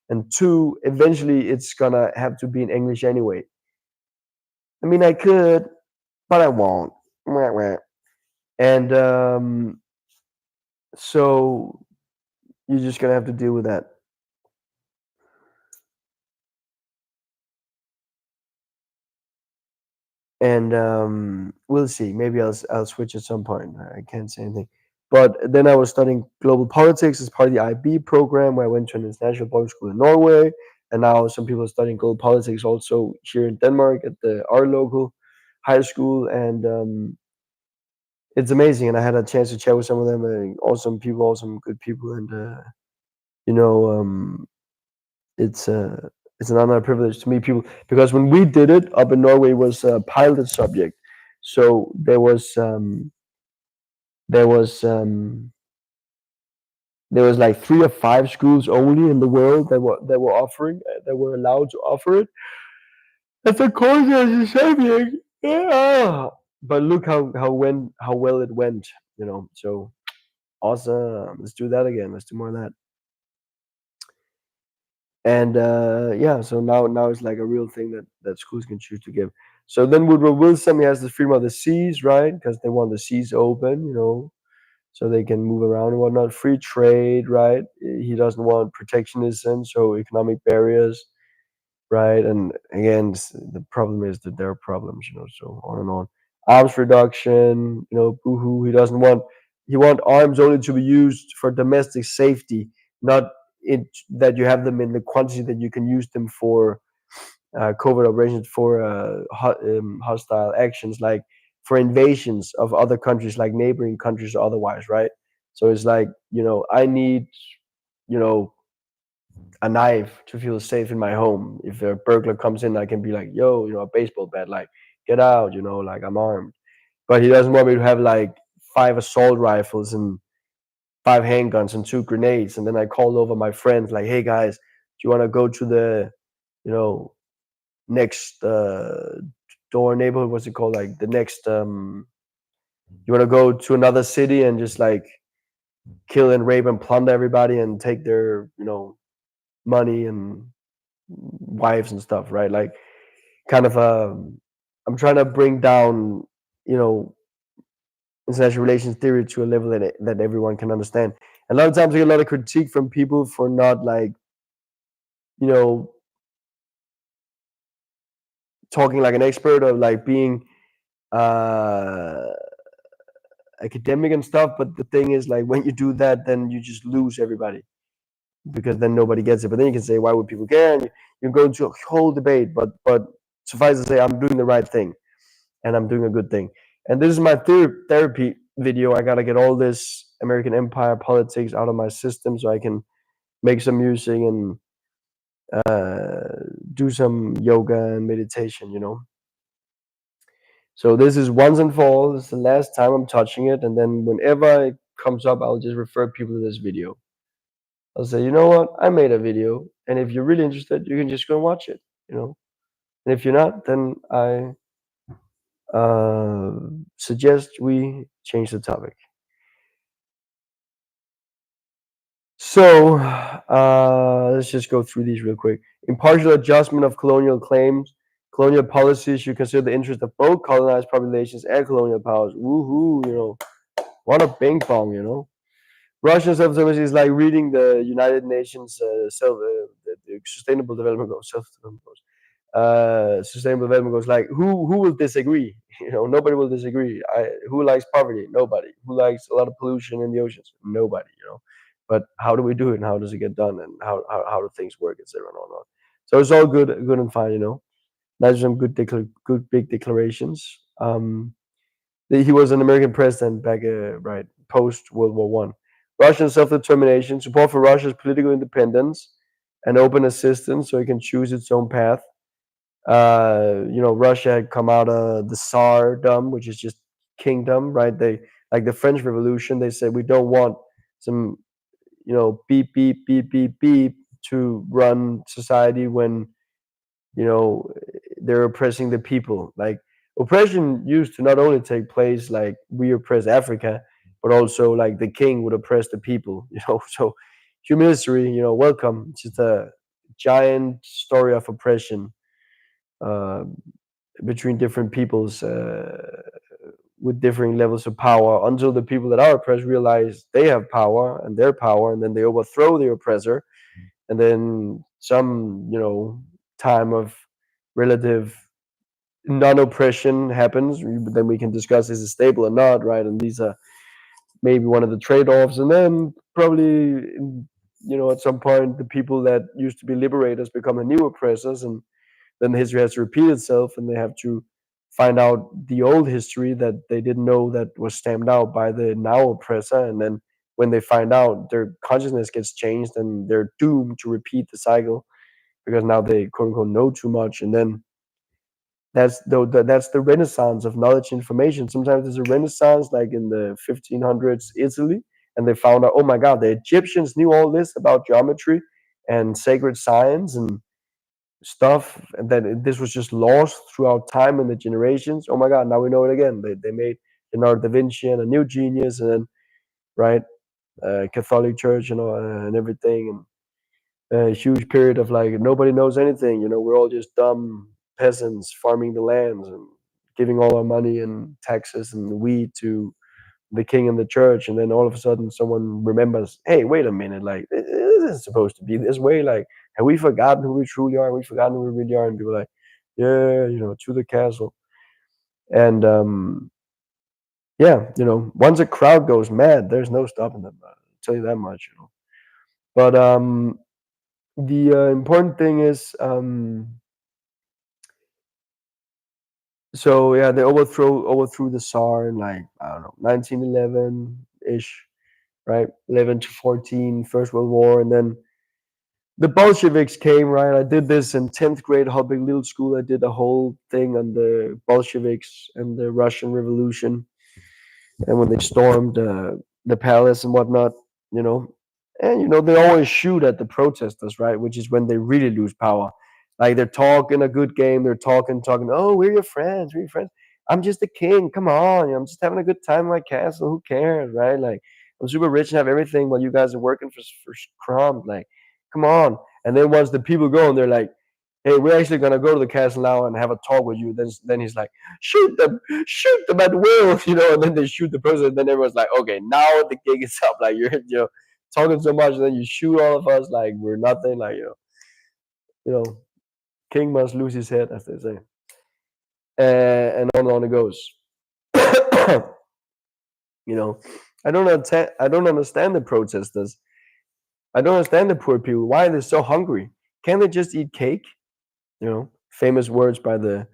and two, eventually it's gonna have to be in English anyway. I mean, I could, but I won't. And So you're just gonna have to deal with that. And we'll see. Maybe I'll switch at some point. I can't say anything. But then I was studying global politics as part of the IB program, where I went to an international public school in Norway, and now some people are studying global politics also here in Denmark at our local high school, and it's amazing. And I had a chance to chat with some of them, awesome people, awesome good people, and you know, it's it's an honor and privilege to meet people because when we did it up in Norway it was a pilot subject. So there was there was like 3 or 5 schools only in the world that were offering that were allowed to offer it. That's a course as a subject. Yeah. But look how well it went, you know. So awesome. Let's do that again. Let's do more of that. And yeah, so now it's like a real thing that schools can choose to give. So then Woodrow Wilson, he has the freedom of the seas, right? Because they want the seas open, you know, so they can move around and whatnot. Free trade, right? He doesn't want protectionism, so economic barriers, right? And again, the problem is that there are problems, you know, so on and on. Arms reduction, you know, boohoo. He want arms only to be used for domestic safety, not that you have them in the quantity that you can use them for covert operations, for hostile actions, like for invasions of other countries, like neighboring countries or otherwise, right? So it's like, you know, I need, you know, a knife to feel safe in my home. If a burglar comes in, I can be like, yo, you know, a baseball bat, like, get out, you know, like I'm armed. But he doesn't want me to have like 5 assault rifles and 5 handguns and 2 grenades. And then I call over my friends, like, hey guys, do you want to go to the, you know, next door neighborhood? What's it called? Like the next, you want to go to another city and just like kill and rape and plunder everybody and take their, you know, money and wives and stuff, right? Like kind of I'm trying to bring down, you know, international relations theory to a level that everyone can understand. And a lot of times I get a lot of critique from people for not like, you know, talking like an expert or like being uh academic and stuff. But the thing is, like, when you do that, then you just lose everybody because then nobody gets it. But then you can say, why would people care? And you go into a whole debate. But suffice to say, I'm doing the right thing and I'm doing a good thing. And this is my therapy video. I gotta get all this American empire politics out of my system so I can make some music and do some yoga and meditation. You know. So this is once and for all. This is the last time I'm touching it, and then whenever it comes up, I'll just refer people to this video. I'll say, you know what, I made a video, and if you're really interested, you can just go and watch it. You know, and if you're not, then I uh, suggest we change the topic. So let's just go through these real quick. Impartial adjustment of colonial claims. Colonial policies should consider the interest of both colonized populations and colonial powers. Woohoo! You know, what a ping pong. You know. Russian self-sufficiency is like reading the United Nations the Sustainable Development Goals, self-development goals. Sustainable development goals. Like who will disagree? You know, nobody will disagree. Who likes poverty? Nobody. Who likes a lot of pollution in the oceans? Nobody. You know, but how do we do it, and how does it get done, and how do things work, etc. And all that. So it's all good and fine. You know, that's some good big declarations. He was an American president back, right, post World War One. Russian self-determination, support for Russia's political independence, and open assistance so it can choose its own path. You know, Russia had come out of the Tsardom, which is just kingdom, right? They like the French Revolution. They said we don't want some, you know, beep beep beep beep beep to run society when, you know, they're oppressing the people. Like oppression used to not only take place like we oppress Africa, but also like the king would oppress the people. You know, so human history, you know, welcome. It's just a giant story of oppression uh, between different peoples with differing levels of power until the people that are oppressed realize they have power and their power, and then they overthrow the oppressor, and then some, time of relative non-oppression happens. Then we can discuss is it stable or not, right? And these are maybe one of the trade-offs. And then probably, at some point, the people that used to be liberators become the new oppressors, and then the history has to repeat itself, and they have to find out the old history that they didn't know that was stamped out by the now oppressor. And then when they find out, their consciousness gets changed, and they're doomed to repeat the cycle because now they quote unquote know too much. And then that's the renaissance of knowledge information. Sometimes there's a renaissance, like in the 1500s Italy, and they found out, oh my God, the Egyptians knew all this about geometry and sacred science and stuff, and that this was just lost throughout time and the generations. Oh my God, now we know it again. They made Leonardo da Vinci and a new genius, and then right, Catholic Church, and everything, and a huge period of like nobody knows anything. We're all just dumb peasants farming the lands and giving all our money and taxes and weed to the king and the church. And then all of a sudden, someone remembers, hey, wait a minute, like this isn't supposed to be this way. Like, have we forgotten who we truly are? Have we forgotten who we really are? And people are like, yeah, to the castle. And yeah, once a crowd goes mad, there's no stopping them. I'll tell you that much. But the important thing is, so yeah, they overthrew the Tsar in, like, I don't know, 1911 ish, right? 11 to 14, First World War, and then the Bolsheviks came, right? I did this in 10th grade, Holbæk Little School. I did a whole thing on the Bolsheviks and the Russian Revolution, and when they stormed the palace and whatnot, you know, and they always shoot at the protesters, right? Which is when they really lose power. Like they're talking a good game, they're talking. Oh, we're your friends, we're your friends. I'm just the king. Come on, I'm just having a good time in my castle. Who cares, right? Like I'm super rich and have everything, while you guys are working for crumbs. Like, come on. And then once the people go and they're like, hey, we're actually gonna go to the castle now and have a talk with you. Then he's like, shoot them at will, and then they shoot the person. And then everyone's like, okay, now the gig is up. Like you're, talking so much, and then you shoot all of us like we're nothing. Like you know, king must lose his head, as they say, and on it goes. you know, I don't understand the protesters. I don't understand the poor people. Why are they so hungry? Can't they just eat cake? Famous words by the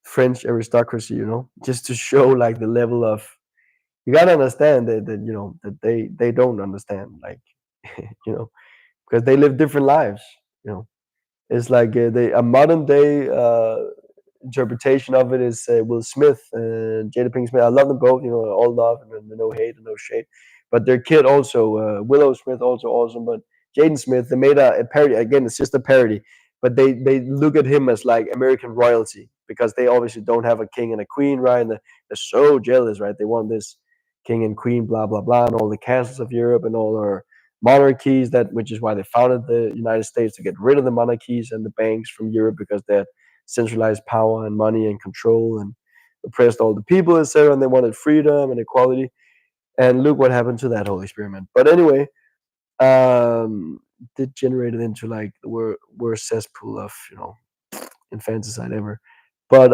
French aristocracy, just to show like the level of, you gotta understand that they don't understand, like, you know because they live different lives. you know it's like a modern day interpretation of it is Will Smith and Jada Pinkett Smith. I love them both, all love and no hate and no shade. But their kid also, Willow Smith, also awesome. But Jaden Smith, they made a parody. Again, it's just a parody, but they look at him as like American royalty because they obviously don't have a king and a queen, right? And they're so jealous, right? They want this king and queen, blah blah blah, and all the castles of Europe and all our monarchies. Which is why they founded the United States, to get rid of the monarchies and the banks from Europe, because they're centralized power and money and control, and oppressed all the people, etc. And they wanted freedom and equality. And look what happened to that whole experiment. But anyway, degenerated into like the worst cesspool of infanticide ever. But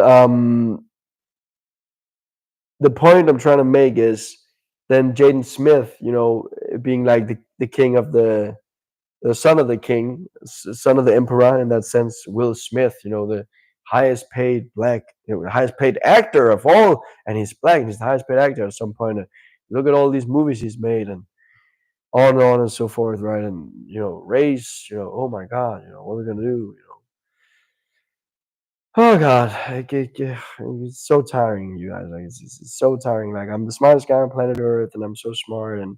the point I'm trying to make is then Jaden Smith, being like the king of the son of the king, son of the emperor in that sense, Will Smith, the highest paid black, highest paid actor of all, and he's black, and he's the highest paid actor at some point. And look at all these movies he's made, and on and so forth, right? And race, oh my God, what are we gonna do? Oh God, it's so tiring, you guys. Like it's so tiring. Like I'm the smartest guy on planet Earth, and I'm so smart, and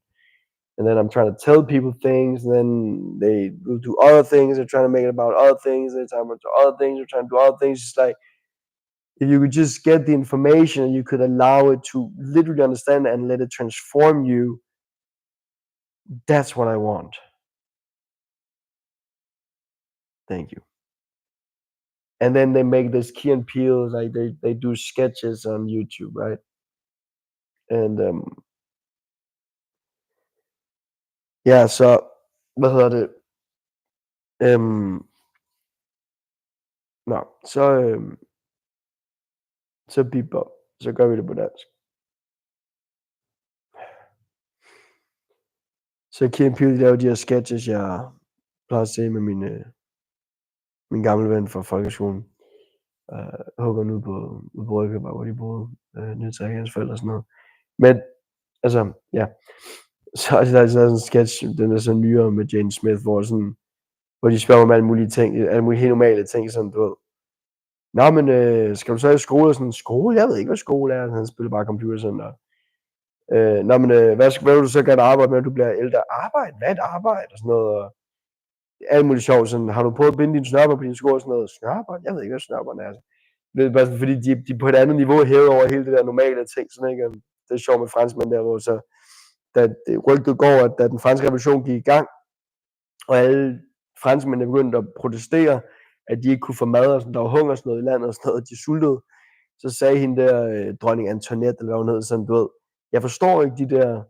then I'm trying to tell people things, and then they will do other things. They're trying to make it about other things. They're talking about other things. They're trying to do other things. It's like if you could just get the information and you could allow it to literally understand and let it transform you. That's what I want. Thank you. And then they make this Key and Peele, like they do sketches on YouTube, right? And ja, så hvad hedder det? Nå, så bipper, så gør vi det på dansk. Så Key & Peele laver de her sketches, jeg plejer at se med min gamle ven fra folkeskolen. Hugger nu på Brygge, hvor de boede, nede til hans forældre og sådan noget. Men altså, ja. Så er der sådan en sketch, den er så nyere med Jane Smith, hvor de spørger om alle mulige ting, alle mulige helt normale ting, sådan du ved. Nå, men skal du så i skole? Og sådan, skole? Jeg ved ikke, hvad skole er. Han spiller bare computer sådan der. Nå, men hvad vil du så gerne arbejde med, når du bliver ældre? Arbejde? Hvad er et arbejde? Og sådan noget. Og alt muligt sjovt. Sådan, har du prøvet at binde dine snørper på din sko og sådan noget? Snørper? Jeg ved ikke, hvad snørperne er. Altså. Det er bare fordi, de er på et andet niveau hævet over hele det der normale ting. Sådan, ikke? Det er sjovt med franskmænd der, hvor så da rygtet går, at da den franske revolution gik i gang, og alle franskmændene begyndte at protestere, at de ikke kunne få mad, og sådan, der var hungersnød i landet og sådan noget, og de sultede, så sagde hende der, dronning Antoinette, eller hvad hun hed, sådan, du ved, jeg forstår ikke de der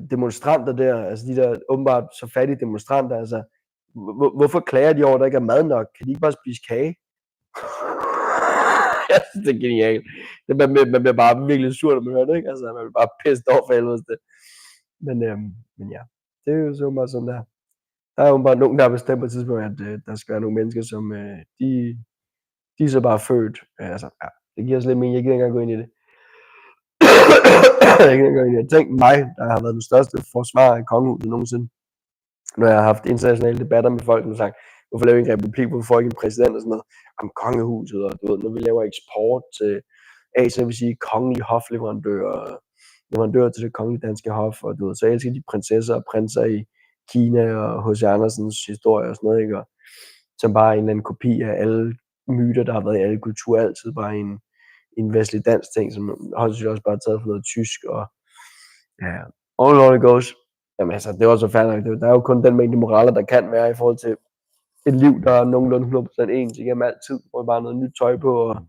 demonstranter der, altså de der åbenbart så fattige demonstranter, altså, hvorfor klager de over, at der ikke er mad nok? Kan de ikke bare spise kage? Jeg synes, det er genialt. Man bliver bare virkelig sur, når man hører det, ikke? Altså, man bliver bare pissed over for helvede det. Men ja, det er jo så meget sådan der. Der er jo bare nogen, der har bestemt på et tidspunkt, at der skal være nogle mennesker, som de er så bare født. Altså, ja, det giver os lidt mening. Jeg gider ikke engang gå ind i det. Tænk mig, der har været den største forsvarer af kongehuset nogensinde. Når jeg har haft internationale debatter med folk, og sagt, hvorfor laver vi en republik, hvorfor får ikke en præsident og sådan noget, om kongehuset, og du ved, når vi laver eksport til Asien, vil sige kongelige hofleverandører til det kongelige danske hof, og du ved, så elsker de prinsesser og prinser i Kina og H.C. Andersens historie og sådan noget, ikke? Og som bare en eller anden kopi af alle myter, der har været i alle kulturer, altid bare en vestlig dansk ting, som højst også bare taget fra noget tysk, og ja, all it goes. Jamen altså, det er også færdigt. Der er jo kun den mængde moraler, der kan være i forhold til et liv, der er nogenlunde 100% ens igennem altid, hvor bare noget nyt tøj på, og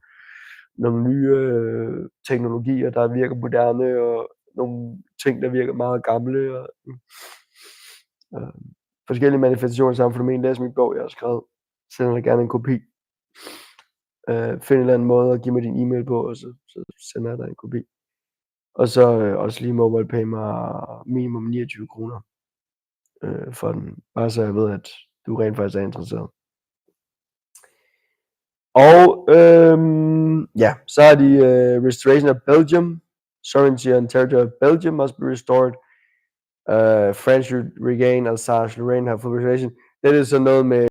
nogle nye teknologier, der virker moderne, og nogle ting, der virker meget gamle, og forskellige manifestationer samt fænomen. Læs min bog, jeg har skrevet. Send dig gerne en kopi. Find en eller anden måde at give mig din e-mail på, og så sender jeg dig en kopi. Og så også lige MobilePay mig minimum 29 kroner for den. Bare så jeg ved, at du rent faktisk er interesseret. Og ja, så er de restoration of Belgium. Sovereignty and territory of Belgium must be restored. French should regain Alsace-Lorraine have full restoration. Det er sådan noget med